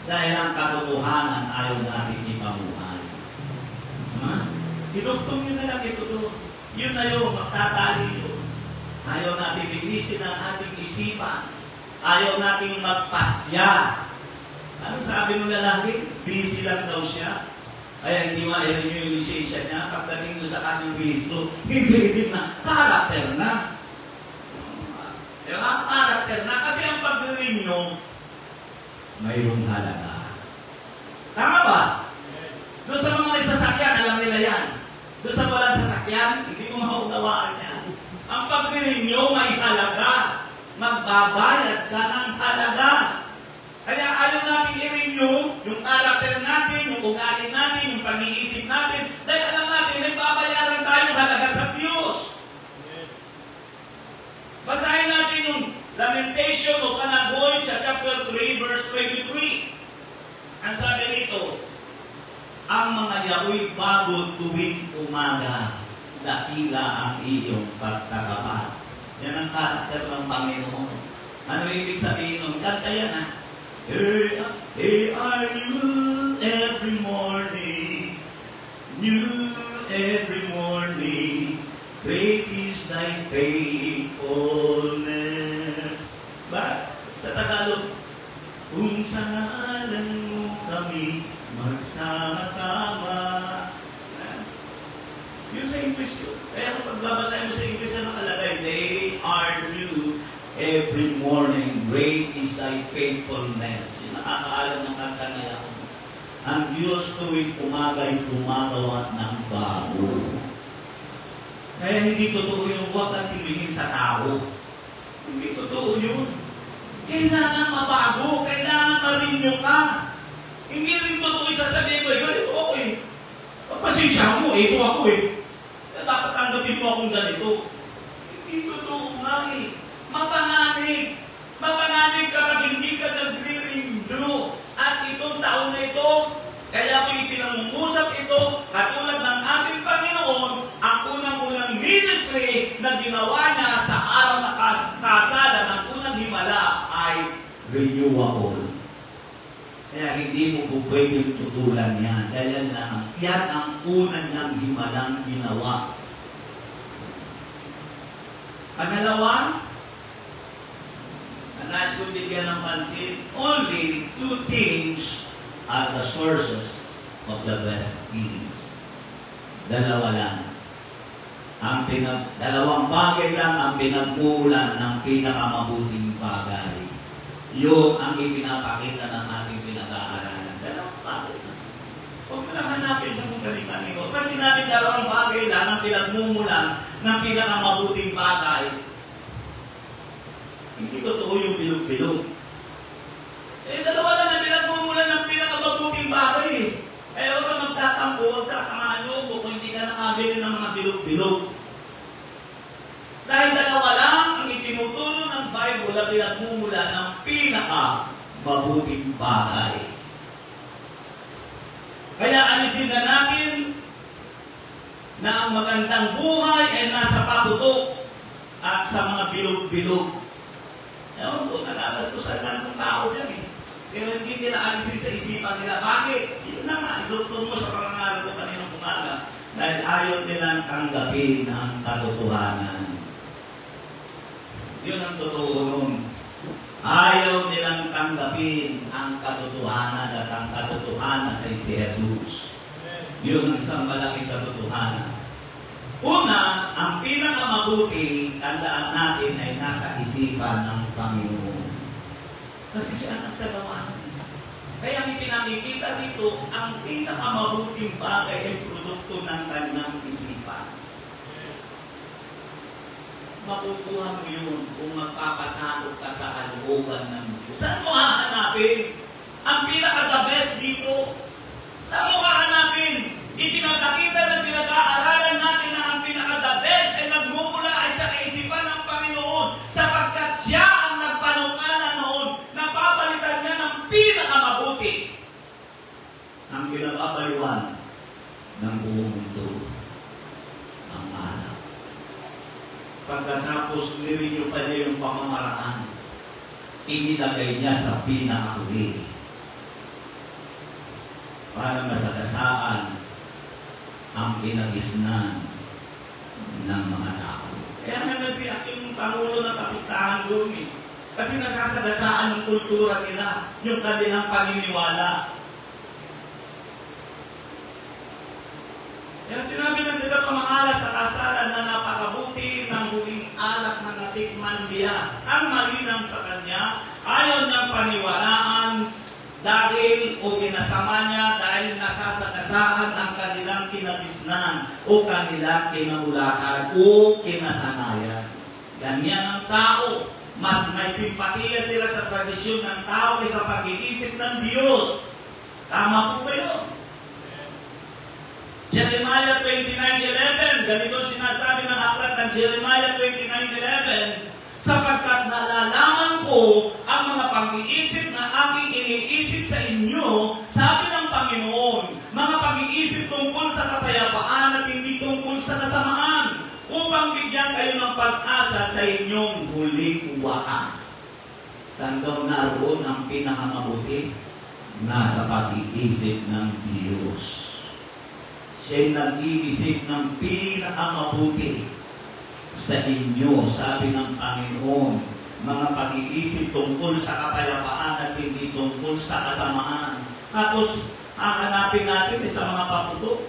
Dahil ang katotohanan ayaw natin ipamuhay. Iduktong nyo na lang ito doon. Yun na yun, magtatali yun. Ayaw natin linisin ang ating isipan. Ayaw natin magpasya. Ano sabi ng lalaki? Busy lang daw siya. Kaya hindi ma-renew yung lisensya niya. Pagdating doon sa kanyang rehistro, hindi din na. Karakter na. Diba? Karakter na. Kasi ang pag-renew, mayroong halaga. Tama ba? Doon sa mga nagsasakyan, alam nila yan. Doon sa walang sasakyan, hindi mo maunawaan yan. Ang pag-renew may halaga. Magbabayad ka ng halaga. Kaya ayaw natin i-renew yung karakter natin, yung ugali natin, yung pag-iisip natin. Dahil alam natin, may babayaran tayong halaga sa Diyos. Basahin natin yung Lamentation o Panagoy sa chapter 3, verse 23. Ang sabi rito, ang mga yao'y bago tuwing umaga, dakila ang iyong pagkakapat. Yan ang karakter ng Panginoon. Ano ibig sabihin nun? Kanta yan ha? They are new every morning, new every morning, great is thy faithfulness. Ba? Sa Tagalog, sa ngalan mo kami magsama-sama. Yun sa English yun. Kaya kung pagbabasahin mo sa English, na nakalagay, they are new every morning. Great is thy faithfulness. Yung nakakaalam ng kanta na yan. Ang Diyos tuwing umaga'y gumagawa ng bago. Kaya hindi totoo yung huwag kang tingin sa tao. Hindi totoo yun. Kailangan mabago. Kailangan marinyo ka. Hindi rin totoo isasabihin ko, ganito ako eh. Pagpasensya mo, ito ako eh. Dapat tanggapin mo akong ganito. Hindi totoo nga eh. Mapanganib. Mapanganib kapag hindi ka nagre-renew. At itong taon na ito, kaya ko ipinangungusap ito, katulad ng ating Panginoon, ang unang-unang ministry na ginawa niya sa araw na kasada ng unang himala ay renewable. Kaya hindi mo po pwedeng tutulan yan. Dahil yan ang unang niyang himalang ginawa. Pangalawa, ang nais kong bigyan ng pansin, only two things are the sources of the best things. Dalawa lang. Dalawang bagay lang ang pinagmulan ng pinakamabuting bagay. Yung ang ipinapakita ng ating pinag-aaralan. Dalawang bagay lang. Huwag mo lang hanapin sa kung kanino. Pag sinabi dalawang bagay lang ang pinagmumulan ng pinakamabuting bagay, hindi totoo yung bilog-bilog. Dalawa lang ang pinagmumulan ng pinakamabuting bagay eh. Huwag ka magtatampo, huwag sasamahan nyo kung hindi ka nakabili ng mga bilog-bilog. Dahil dalawa lang ang itinuturo ng Bible na pinagmumula ng pinakamabuting bagay. Kaya alisin na natin na ang magandang buhay ay nasa paputok at sa mga bilog-bilog. Ewan ko, nalalastusan lang ng tao dyan eh. Pero hindi nila alisin sa isipan nila. Bakit? Yun na nga, idugtong mo sa pangangaral ko kaninang umaga. Dahil ayaw nilang tanggapin ang katotohanan. Yun ang totoo nun. Ayaw nilang tanggapin ang katotohanan at ang katotohanan ay si Jesus. Yun ang isang malaking katotohanan. Una, ang pinakamabuti, tandaan natin ay nasa isipan ng Panginoon. Kasi siya ang nagsagawa. Kaya may pinakikita dito, ang pinakamabuting bagay ay produkto ng kanyang isipan. Makukuha mo yun kung magpapasakot ka sa kalooban ng Diyos. Saan mo hahanapin? Ang pinaka-the best dito. Saan mo hahanapin? Ipinapakita ng pinag-aaralan natin na ang pinaka-the best ay nagmumula ay sa kaisipan ng Panginoon sapagkat siya ang nagpanukala noon na papalitan niya ng pinakamabuti ang pinapapaliwan ng buong mundo ang alak. Pagkatapos nirinyo pa niya yung pamamaraan, inilagay niya sa pinakahuli para masagasaan ang pinagisnan ng mga tao. Kaya nga nagbiyak yung Pangulo ng Kapistahan doon eh. Kasi nasasagasaan ng kultura nila, yung kanilang paniniwala. Yan sinabi ng Diba Pamahala sa kasalan na napakabuti ng huling alak na natikman niya. Ang malinang sa kanya, ayaw niyang paniwalaan dahil o pinasama niya dahil nasasagasaan ang kanilang kinagisnan o kanilang kinamulatan o kinasanayan. Ganyan ang tao. Mas may simpatiya sila sa tradisyon ng tao kaysa pag-iisip ng Diyos. Tama po ba yun? Jeremiah 29:11, ganito sinasabi ng aklat ng Jeremiah 29:11, sapagkat nalalaman ko ang mga pag-iisip na aking iniisip sa inyo, sabi ng Panginoon, mga pag-iisip tungkol sa kapayapaan at hindi tungkol sa kasamaan, upang bigyan kayo ng pag-asa sa inyong huling wakas. Saan daw naroon ang pinakamabuti? Nasa pag-iisip ng Diyos. Siya'y nag-iisip ng pinakamabuti sa inyo, sabi ng Panginoon. mga pag-iisip tungkol sa kapayapaan at hindi tungkol sa kasamaan. Tapos, hahanapin natin sa mga paputok.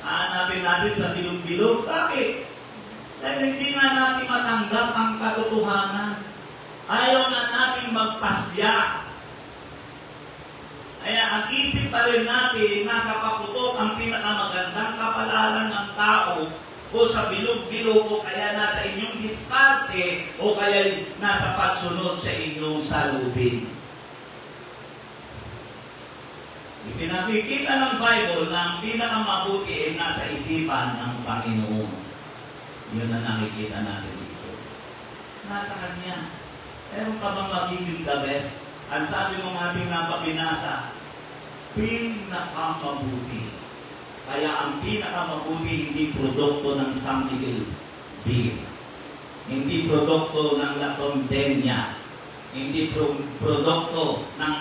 Hahanapin natin sa bilog-bilog. Bakit? Dahil hindi nga natin matanggap ang katotohanan. Ayaw na natin magpasya. Kaya ang isip pa rin natin, nasa paputok ang pinakamagandang kapalaran ng tao o sa bilog-bilog o kaya nasa inyong diskarte o kaya nasa pagsunod sa inyong salubin. Ipinakikita ng Bible na ang pinakamabuti ay nasa isipan ng Panginoon. Yun ang nakikita natin dito. Nasa Kanya. Meron ka bang magiging the best? Ang sabi ng ating napabinasa, pinakamabuti. Kaya ang pinakamabuti hindi produkto ng San Miguel Beer. Hindi produkto ng La Condena. Hindi produkto ng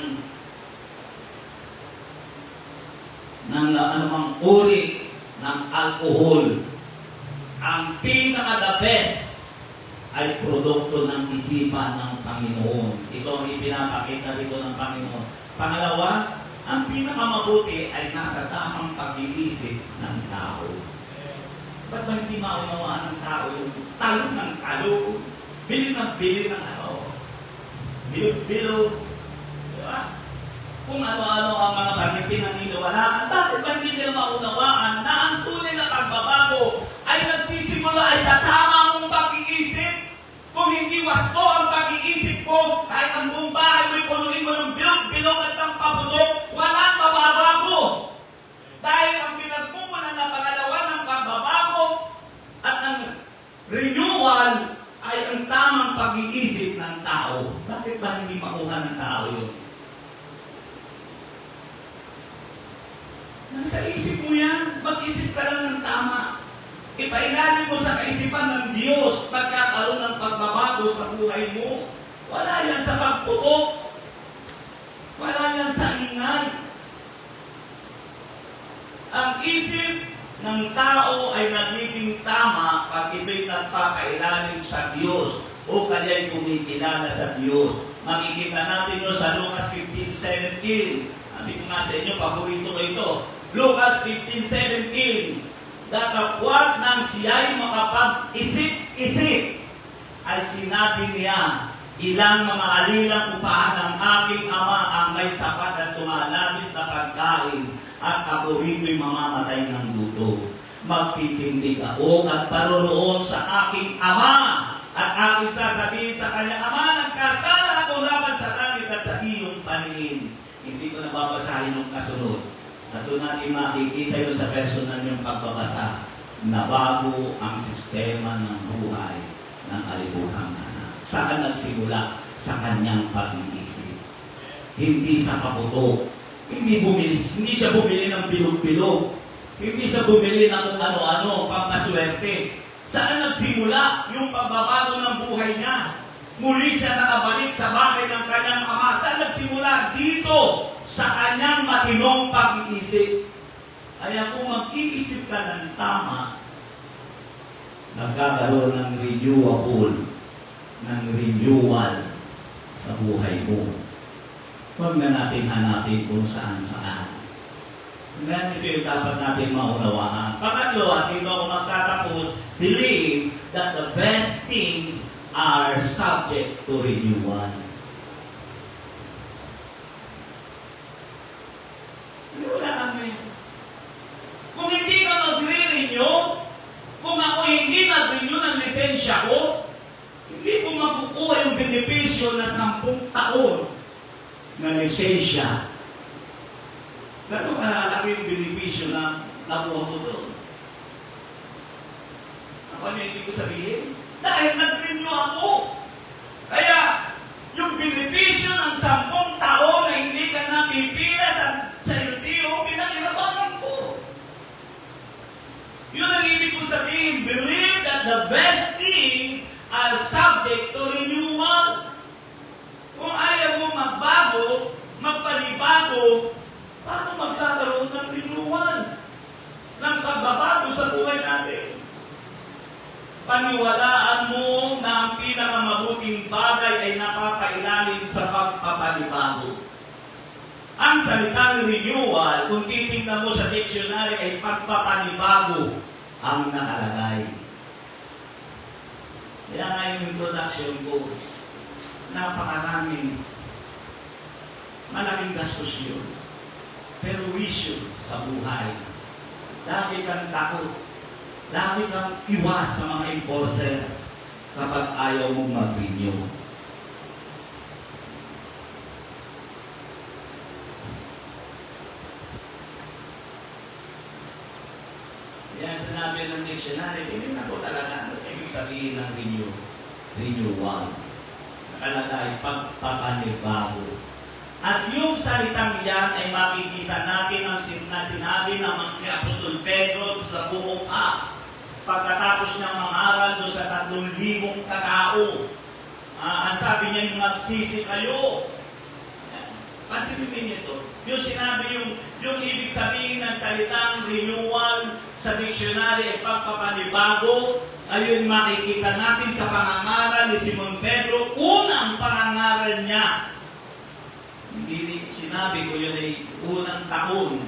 anumang uri ng alcohol. Ang pinaka-the best ay produkto ng isipan ng Panginoon. Ito ang ipinapakita rito ng Panginoon. Pangalawa, ang pinakamabuti ay nasa tamang pag-iisip ng tao. Ba't ba hindi maunawaan ng tao yung talo ng talo? Bili ng ano? Bilog-bilog. Diba? Kung ano-ano ang mga pinaniniwalaan, bakit ba hindi nila maunawaan na ang tunay na pagbabago ay nagsisimula ay sa tama mong pag-iisip? Kung hindi wasto ang pag-iisip ko, kahit ang buong bahay mo'y punuin mo ng bilog-bilog at ng paputok, walang mababago. Dahil ang pinagmumulan na pangalawa ng pagbabago at ang renewal ay ang tamang pag-iisip ng tao. Bakit ba hindi makuha ng tao yun? Nasa isip mo yan, mag-isip ka lang ng tama. Ipailalim mo sa kaisipan ng Diyos pagkakaroon ng pagbabago sa buhay mo. Wala yan sa pagputok. Wala yan sa ingay. Ang isip ng tao ay nagiging tama pag ibig nagpapailalim sa Diyos o kaya'y kumikilala sa Diyos. Makikita natin yun sa Lucas 15:17. Sabi ko nga sa inyo, paborito ko ito. Lucas 15:17. Datapwat nang siya'y makapag-isip-isip, ay sinabi niya, ilang mga alilang upahan ng aking ama ang may sapat at tumalabis na pagkain at ako rito'y mamamatay ng gutom. Magtitindig ako at paroroon sa aking ama at aking sasabihin sa kanya, Ama, nagkasala ako laban sa langit at sa iyong paningin. Hindi ko nababasahin ng kasunod. At doon natin makikita yun sa personal yung pagbabasa na bago ang sistema ng buhay ng alibughang anak. Saan nagsimula? Sa kanyang pag-iisip. Hindi sa paputok. Hindi siya bumili ng bilog-bilog. Hindi siya bumili ng kung ano-ano, pampaswerte. Saan nagsimula yung pagbabago ng buhay niya? Muli siya nakabalik sa bahay ng kanyang ama. Saan nagsimula? Dito, sa kanyang matinong pag-iisip. Kaya kung mag-iisip ka ng tama, nagkakaroon ng renewal sa buhay mo. Huwag na natin hanapin kung saan-saan. Ngayon ito yung dapat natin maunawaan. Pangatlo, dito ako magtatapos, believe that the best things are subject to renewal. Kung hindi ka magre-renew, kung ako hindi nag-renew ng lisensya ko, hindi ko makukuha yung benepisyo na 10 taon na lisensya. Gano'ng kalaki yung benepisyo na nakuha ko doon? Ano yung ibig ko sabihin? Dahil nag-renew ako. Kaya, yung benepisyo ng 10 taon na hindi ka napipila sa LTO, pinakinabangan ko. Yun ang ibig ko sabihin, believe that the best things are subject to renewal. Kung ayaw mo magbago, magpanibago, paano magkakaroon ng renewal? Ng pagbabago sa buhay natin. Paniwalaan mo na ang pinakamabuting bagay ilalim sa pagpapanibago. Ang salitang renewal, kung titingnan mo sa dictionary, ay pagpapanibago ang nakalagay. Kaya nga yung introduction ko, napakaraming malaking gastos yun. Pero wisyo sa buhay. Lagi kang takot. Lagi kang iwas sa mga enforcer kapag ayaw mong mag-renew. Yan sinabi ng dictionary, tinignan ko talaga ano ibig sabihin ng renewal. Nakalagay, pagpapanibago. At yung salitang yan ay makikita natin ang sinabi ng kay Apostol Pedro sa buong Acts. Pagkatapos niyang mangaral doon sa 3,000 katao, ang sabi niya, magsisi kayo. Pasilipin niyo ito. Yung sinabi, yung ibig sabihin ng salitang renewal sa dictionary ay pagpapanibago, ayun makikita natin sa pangangaral ni Simon Pedro. Unang pangangaral niya, hindi sinabi ko yun ay unang taon,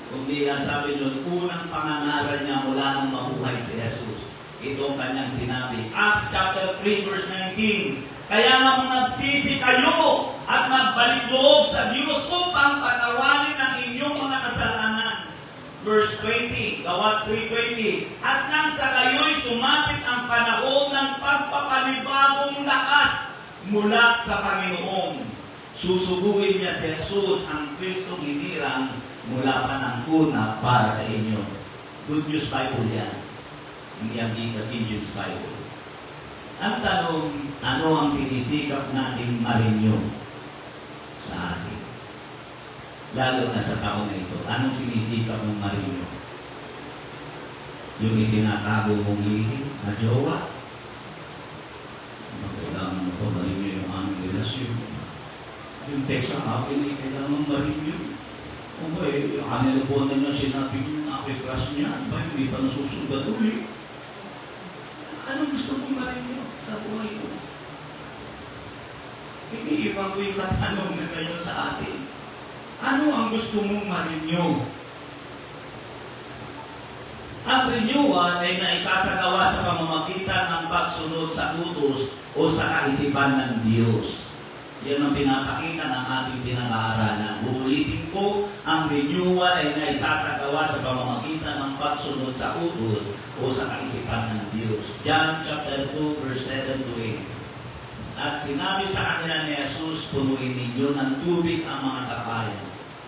kundi ang sabi yun, unang pangangaral niya mula nang mabuhay si Jesus. Ito ang kanyang sinabi. Acts chapter 3 verse 19. Kaya nga magsisi kayo at magbalik loob sa Diyos upang patawarin ang inyong mga kasalanan. Verse 20, Gawat 3:20. At nang sa kayo'y sumapit ang panahon ng pagpapanibagong lakas mula sa Panginoon. Susuguin niya si Jesus ang Kristong hinirang mula pa ng una para sa inyo. Good News Bible yan. Hindi ang King James Bible. Ang tanong, ano ang sinisikap natin ma-renew sa atin? Lalo na sa taon na ito. Anong sinisikap mong ma-renew? Yung itinatago mong lihim na jowa? Kailangan mo ito ma-renew yung aming relasyon. Yung text ang akin ay kailangan mong ma-renew. O ba eh, kanila po na niya sinabi yung crush niya. Ba, hindi pa nasusunod ulit. Anong gusto mong ma-renew sa buhay ko? Iniiwan ko yung katanungan ngayon sa atin. Ano ang gusto mong ma-renew? Ang renewal ay naisasagawa sa pamamagitan ng pagsunod sa utos o sa kaisipan ng Diyos. Yan ang pinapakita ng ating pinag-aaralan. Uulitin ko, ang renewal ay naisasagawa sa pamamagitan ng pagsunod sa utos o sa kaisipan ng Diyos. John chapter 2 verse 7 to 8. At sinabi sa kanila ni Jesus, punuin ninyo ng tubig ang mga kapayan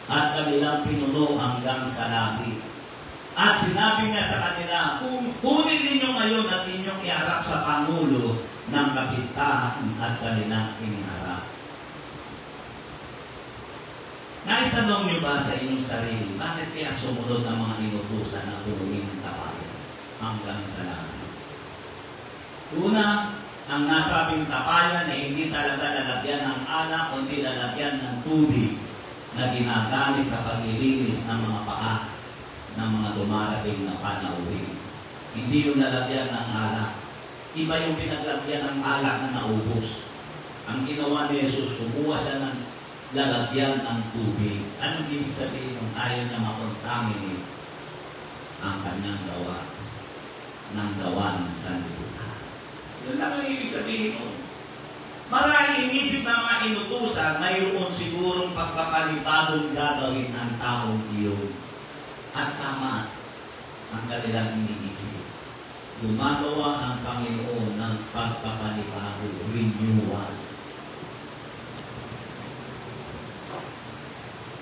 at kanilang pinuno hanggang sa labi. At sinabi niya sa kanila, kunin ninyo ngayon at inyong iharap sa Pangulo ng kapistahan at kanilang iniharap. Naitanong niyo ba sa inyong sarili, bakit kaya sumunod ang mga inutusan na punuin ng kapayan hanggang sa labi? Una, ang nasabing tapayan ay hindi talaga lalagyan ng alak, kundi lalagyan ng tubig na ginagamit sa paglilinis ng mga paa ng mga dumarating na panauhin. Hindi yung lalagyan ng alak. Iba yung pinaglagyan ng alak na naubos. Ang ginawa ni Jesus, kumuha siya ng lalagyan ng tubig. Anong ibig sabihin kung ayaw niya makontaminate ang kanyang gawa ng gawa ng sanlibutan? Yun lang ang ibig sabihin nun. Maraming inisip ng mga inutusan, mayroon sigurong pagpapanibagong gagawin ng taong iyon. At tama ang kanilang iniisip. Gumagawa ang Panginoon ng pagpapanibago, renewal.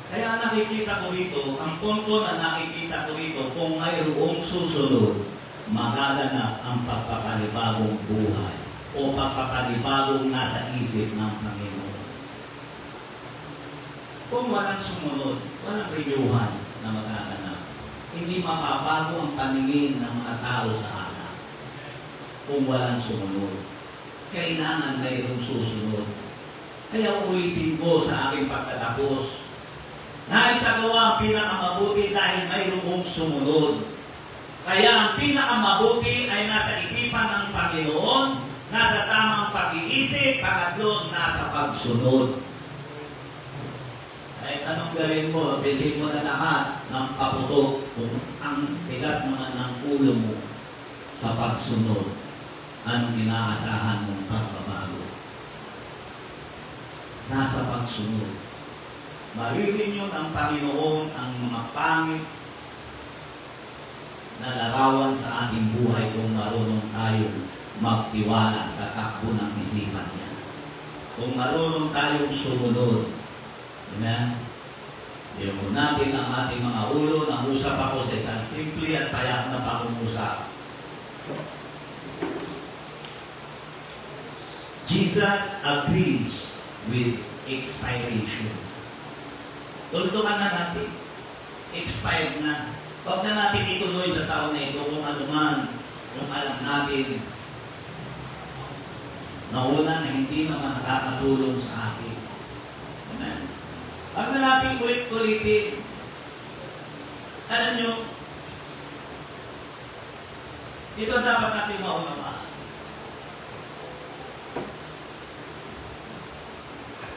Kaya nakikita ko rito, ang punto na nakikita ko rito, kung mayroong susunod, magaganap ang pagpapanibagong buhay o pagpapanibagong nasa isip ng Panginoon. Kung walang sumunod, walang renewal na magaganap. Hindi mapabago ang paningin ng mga tao sa anak. Kung walang sumunod, kailangan mayroong susunod. Kaya ulitin ko sa aking pagtatapos, naisagawa ang pinakamabuti dahil mayroong sumunod. Kaya ang pinakamabuti ay nasa isipan ng Panginoon nasa tamang pag-iisip, pangatlo, nasa pagsunod. Kahit anong gawin mo, bilhin mo na lahat ng paputok kung ang tigas naman ng ulo mo sa pagsunod. Anong inaasahan mong pagbabago? Nasa pagsunod. Maririnyo ng Panginoon ang mga pangit na larawan sa ating buhay kung marunong tayong magtiwala sa takbo ng isipan niya. Kung marunong tayong sumunod. Amen? Iyon natin ang ating mga ulo. Nangusap ako sa isang simple at payak na pangungusap. Jesus agrees with expiration. Tulungan na natin. Expired na. Huwag na natin ituloy sa taon na ito kung ano man yung alam natin na una na hindi naman nakakatulong sa akin. Amen? Huwag na natin ulit-ulitin. Alam nyo, ito dapat natin maunawaan.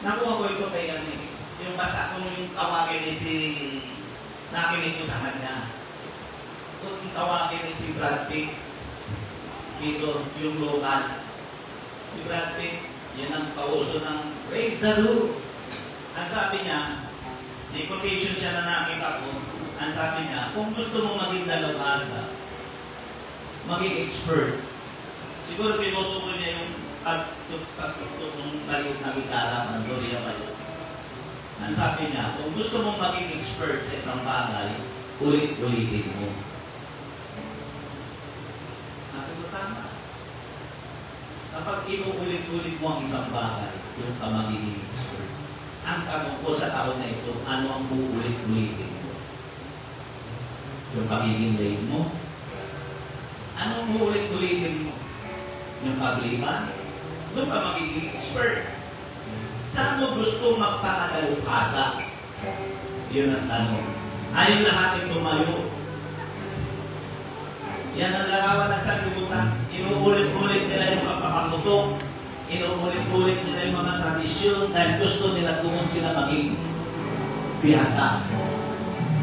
Nakuha ko ito kay Yanni. Yung basa ko yung tawagin ni si nakinig ko sa kanya. Yung tawagin ni si Brad Pitt. Dito, yung local. Si Brad Pitt, yan ang pauso ng Praise the Lord. Ang sabi niya, may quotation siya na nakita ko. Ang sabi niya, kung gusto mo maging dalawasa, maging expert. Siguro pinutukoy niya yung pagtutok ng baliw na gitara ng Gloria Bayo. Ang sabi niya, kung gusto mong maging expert sa isang bagay, ulit-ulitin mo. Sabi ko, tama. Kapag inuulit-ulit mo ang isang bagay, doon ka magiging expert. Ang tanong ko sa taon na ito, ano ang uulit-ulitin mo? Yung pagiging late mo? Anong uulit-ulitin mo? Yung pagliban? Doon ka magiging expert. Saan mo gusto magpakadalupasa? Yun ang tanong. Ayaw lahat ay tumayo. Yan ang larawan ng sanlibutan. Inuulit-ulit nila yung pagpapamutok. Inuulit-ulit nila yung mga tradisyon dahil gusto nila doon sila maging biyasa.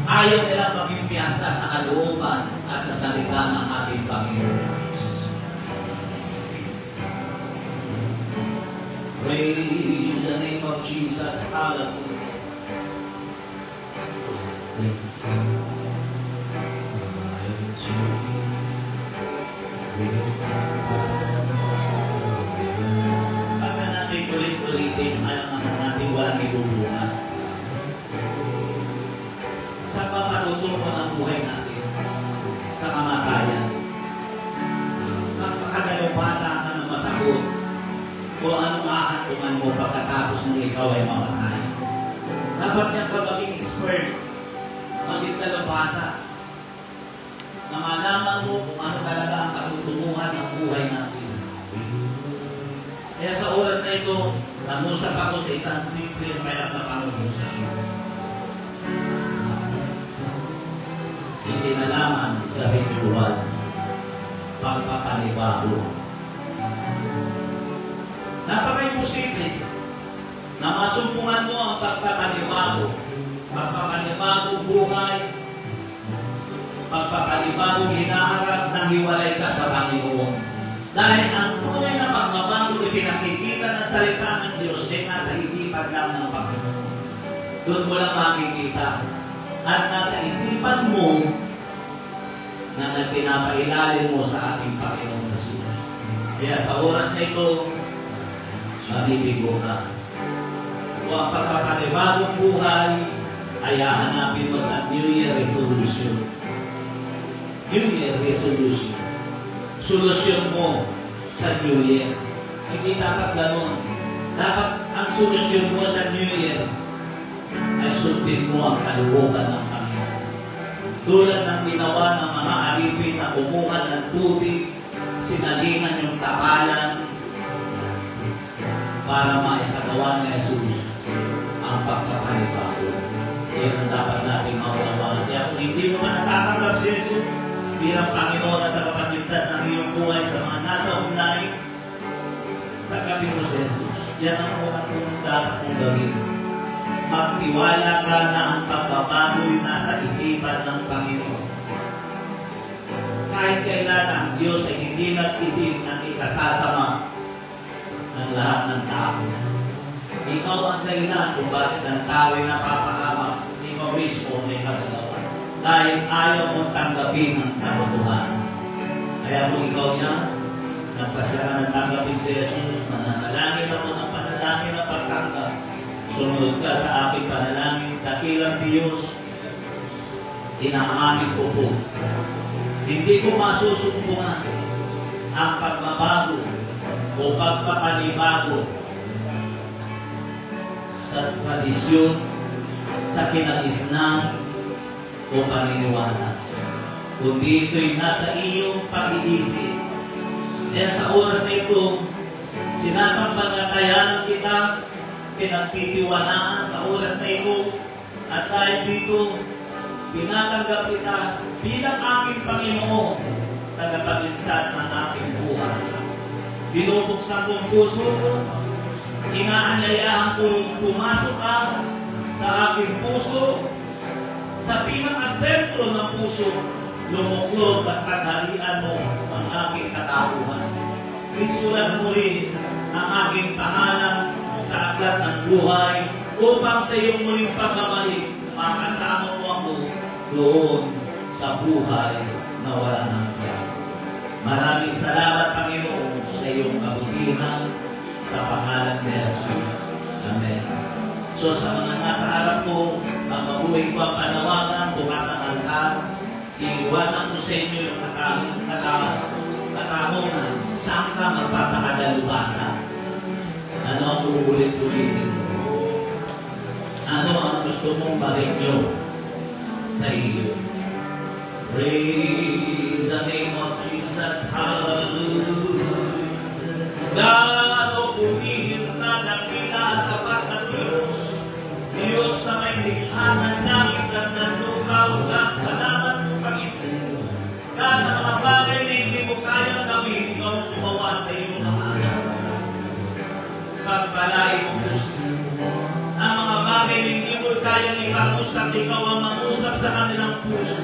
Ayaw nila maging biyasa sa kalooban at sa salita ng ating Panginoon. Praise the name of Jesus. Hallelujah. Pagka natin ulit-ulitin, alam naman natin walang ibubunga. Sa pamatutungo ng buhay natin, sa kamatayan, magpakadalupasa ka ng masagot kung anong ahantungan mo pagkatapos nung ikaw ay mamatay. Dapat niya pa maging expert, maging dalubhasa, na malaman mo kung ano talaga ang katutunguhan ng buhay natin. Kaya sa oras na ito, nangusap ako sa isang simple at mayroon na pangungusap. Hindi nalaman sa ritual, pagpapanibago. Napaka-imposible na masumpungan mo ang pagpapanibago. Pagpapanibago buhay, pagpapanibago hinaharap ng hiwalay ka sa Panginoon. Dahil ang tunay na pagbabago ay pinakikita ng salita ng Diyos ay nasa isipan lang ng Panginoon. Doon mo lang makikita. At nasa isipan mo na pinapailalim mo sa ating Panginoon Jesus. Kaya sa oras na ito, mabibigo ka. Kung ang pagpapanibagong buhay ay hahanapin mo sa New Year Resolution. New Year Resolution. Solusyon mo sa New Year. Hindi dapat ganun. Dapat ang solusyon mo sa New Year ay sundin mo ang kalooban ng Panginoon. Tulad ng ginawa ng mga alipin na kumuha ng tubig, sinalingan yung tapalan, para maisagawa ni Jesus ang pagpapanibago. Yan ang dapat natin maunawaan. Kaya kung hindi mo man natatanggap si Jesus bilang Panginoon at tagapagligtas ng iyong buhay sa mga nasa online, Tanggapin mo si Jesus. Yan ang unang dapat mong gawin. Magtiwala ka na ang pagbabago'y nasa isipan ng Panginoon. Kahit kailan ang Diyos ay hindi nag-isip ng ikasasama ng lahat ng tao. Ikaw ang dahilan kung bakit ang tao ay napapahamak. Ikaw mismo may kagagawa. Dahil ayaw mong tanggapin ang katotohanan. Kaya kung ikaw yan, nagpasya ng tanggapin si Jesus, mananalangin ako ng panalangin na pagtanggap. Sumunod ka sa aking panalangin, dakilang Diyos, inaamin ko po. Hindi ko masusumpungan ang pagbabago o pagpapanibago sa tradisyon, sa kinagisnan o paniniwala. Kundi ito'y nasa iyong pag-iisip. Kaya sa oras na ito, sinasampalatayanan kita, pinagtitiwalaan sa oras na ito, at dahil dito, tinatanggap kita bilang aking Panginoon, tagapagligtas ng aking buhay. Binubuksan kong puso ko, inaanyayahan kong pumasok ka sa aking puso, sa pinakasentro ng puso, lumuklog at kagharian mo ang aking katauhan. Isulat mo rin ang aking pangalan sa aklat ng buhay upang sa iyong muling pagbabalik, makasama mo ako doon sa buhay na wala nang hanggan. Maraming salamat, Panginoon, sa iyong kabutihan sa pangalan ni Jesus. Amen. So sa mga nasa harap ko, ang mabuhay ko ang panawagan, bukas ang altar, iiwanan ko sa inyo yung katanungan, saan ka magpapakadalubasan? Ano ang uulit-ulitin mo? Ano ang gusto mong barinyo sa iyo? Praise the name of Jesus. Hallelujah. God, o pumihit na dakila at tapat na Diyos. Diyos na may likha ng langit at ng lupa. God, salamat po, Panginoon. God, ang mga bagay na hindi mo kayang gawin, ikaw ang gumawa sa iyong mga anak. Pagpalain mo po ang mga bagay na hindi mo kayang ipangusap, ikaw ang mangusap sa kanilang puso.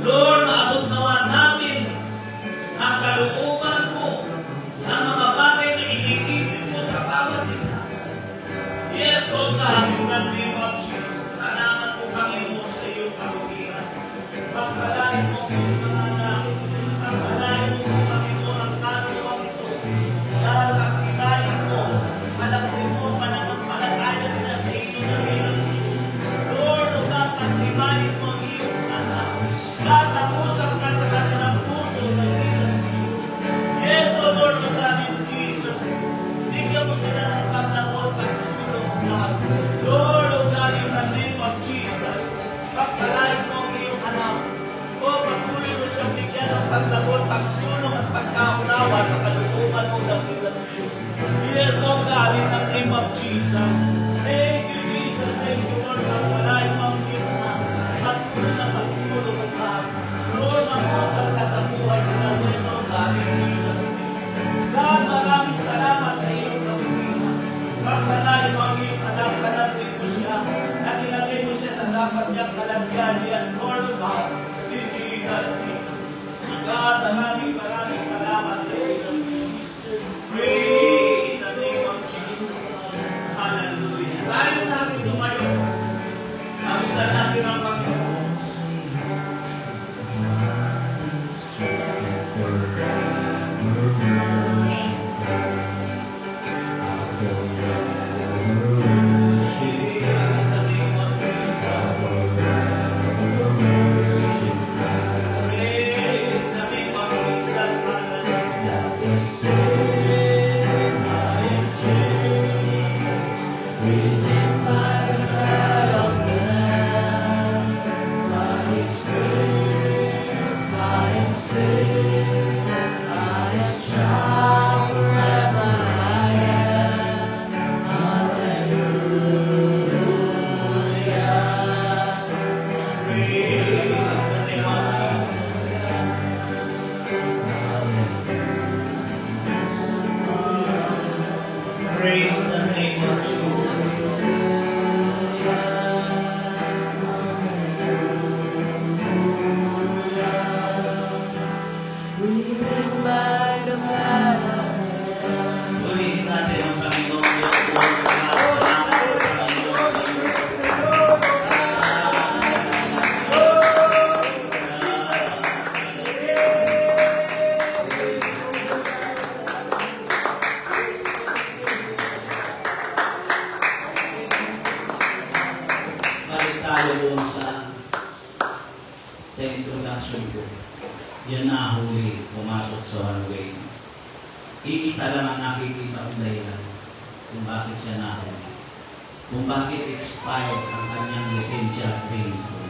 Lord, maabot nawa namin ang kalooban mo, ang mga bagay na iniisip mo sa bawat isa. Yes, O God, in the name of Jesus, salamat po, Panginoon, sa iyong kabutihan. Pagpalain mo ang mga anak, pagpalain mo, Panginoon, ang kalooban ito. Dahil ang kinayin mo, malagpin mo, mananampalataya nila sa inyo na bilang Diyos. Lord, O God, ang kinayin mo ang iyong anak. God, nag-usap ka sa kanilang puso na bilang Diyos. Yes, O Lord, O God, in Jesus, bigyan mo sila ng paglagot at sulong lahat. Lord, O God, in the name of Jesus, pagpalain mo ang iyong anak. O patuloy mo siyang bigyan ng paglagot, pagsulong at pagkaunawa sa kalooban mo ng bilang Diyos. Yes, O God, in the name of Jesus. Thank you, Jesus. Thank you, Lord. Pagpalain mo ang iyong anak. Pagsulong at pagsulong at lahat. Lord, mag-usap ka sa buhay nila. Yes, O God, in Jesus' name. God, maraming salamat sa iyong kabutihan. Pagpalain mo ang iyong anak, kalagay mo siya, at ilagay mo siya sa dapat niyang kalagyan. Yes, Lord of God, in Jesus' name. God, maraming salamat sa iyong Jesus. Praise the name of Jesus. Hallelujah. Tayo natin tumayo. Kawitan natin ang Panginoon. tayo doon sa introduction ko. Yan nahuli, pumasok sa one way. Iisa lang ang nakikita kong dahilan kung bakit siya nahuli. Kung bakit expired ang kanyang lisensya at registro.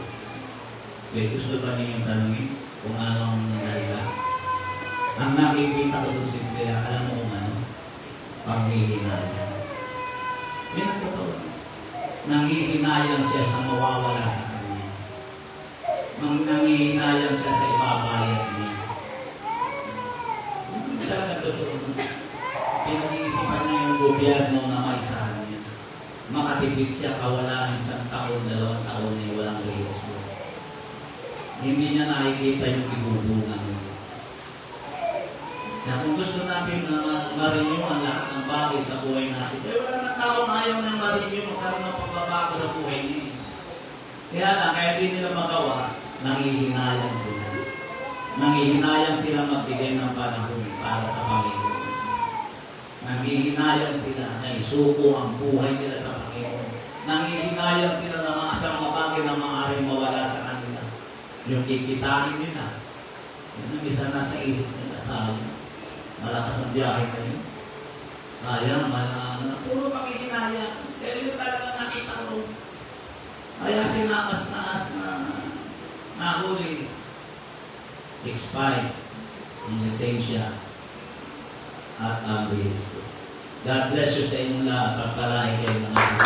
Okay, gusto ba niyo tanungin kung anong dahilan? Ang nakikita ko doon simple, alam mo kung ano? Panghihinayang. Yan ang totoo. Nangihinayang siya sa mawawala sa kanya. Nangihinayang siya sa ibabayad niya. Hindi talaga totoo. Pinag-iisipan niya yung gobyerno na maisahan niya. Makatipid siya kawalan isang taon, 2 taon na walang rehistro. Hindi niya nakikita yung ibubungan niya. Kaya kung gusto natin na ma-renew ang lahat ng bagay sa buhay natin, kaya wala na taong ayaw na ma-renew magkaroon ng pagbabago sa buhay niya. Kaya lang, kaya di nila magawa, nangihinayang sila. Nangihinayang sila magbigay ng panahon para sa Panginoon. Nangihinayang sila na isuko ang buhay nila sa Panginoon. Nangihinayang sila na maasang bagay na maaaring mawala sa kanila. Yung kikitain nila. Yun ang isa nasa isip nila. Sayang. Malakas ang biyahe kayo. Sayang, puro panghihinayang. Pero yung talagang nakita ko. Kaya sinakas-naas na nahuli. Expired ang lisensya at ang rehistro. God bless you sa inyong lahat. Pagpalain kayo ng ating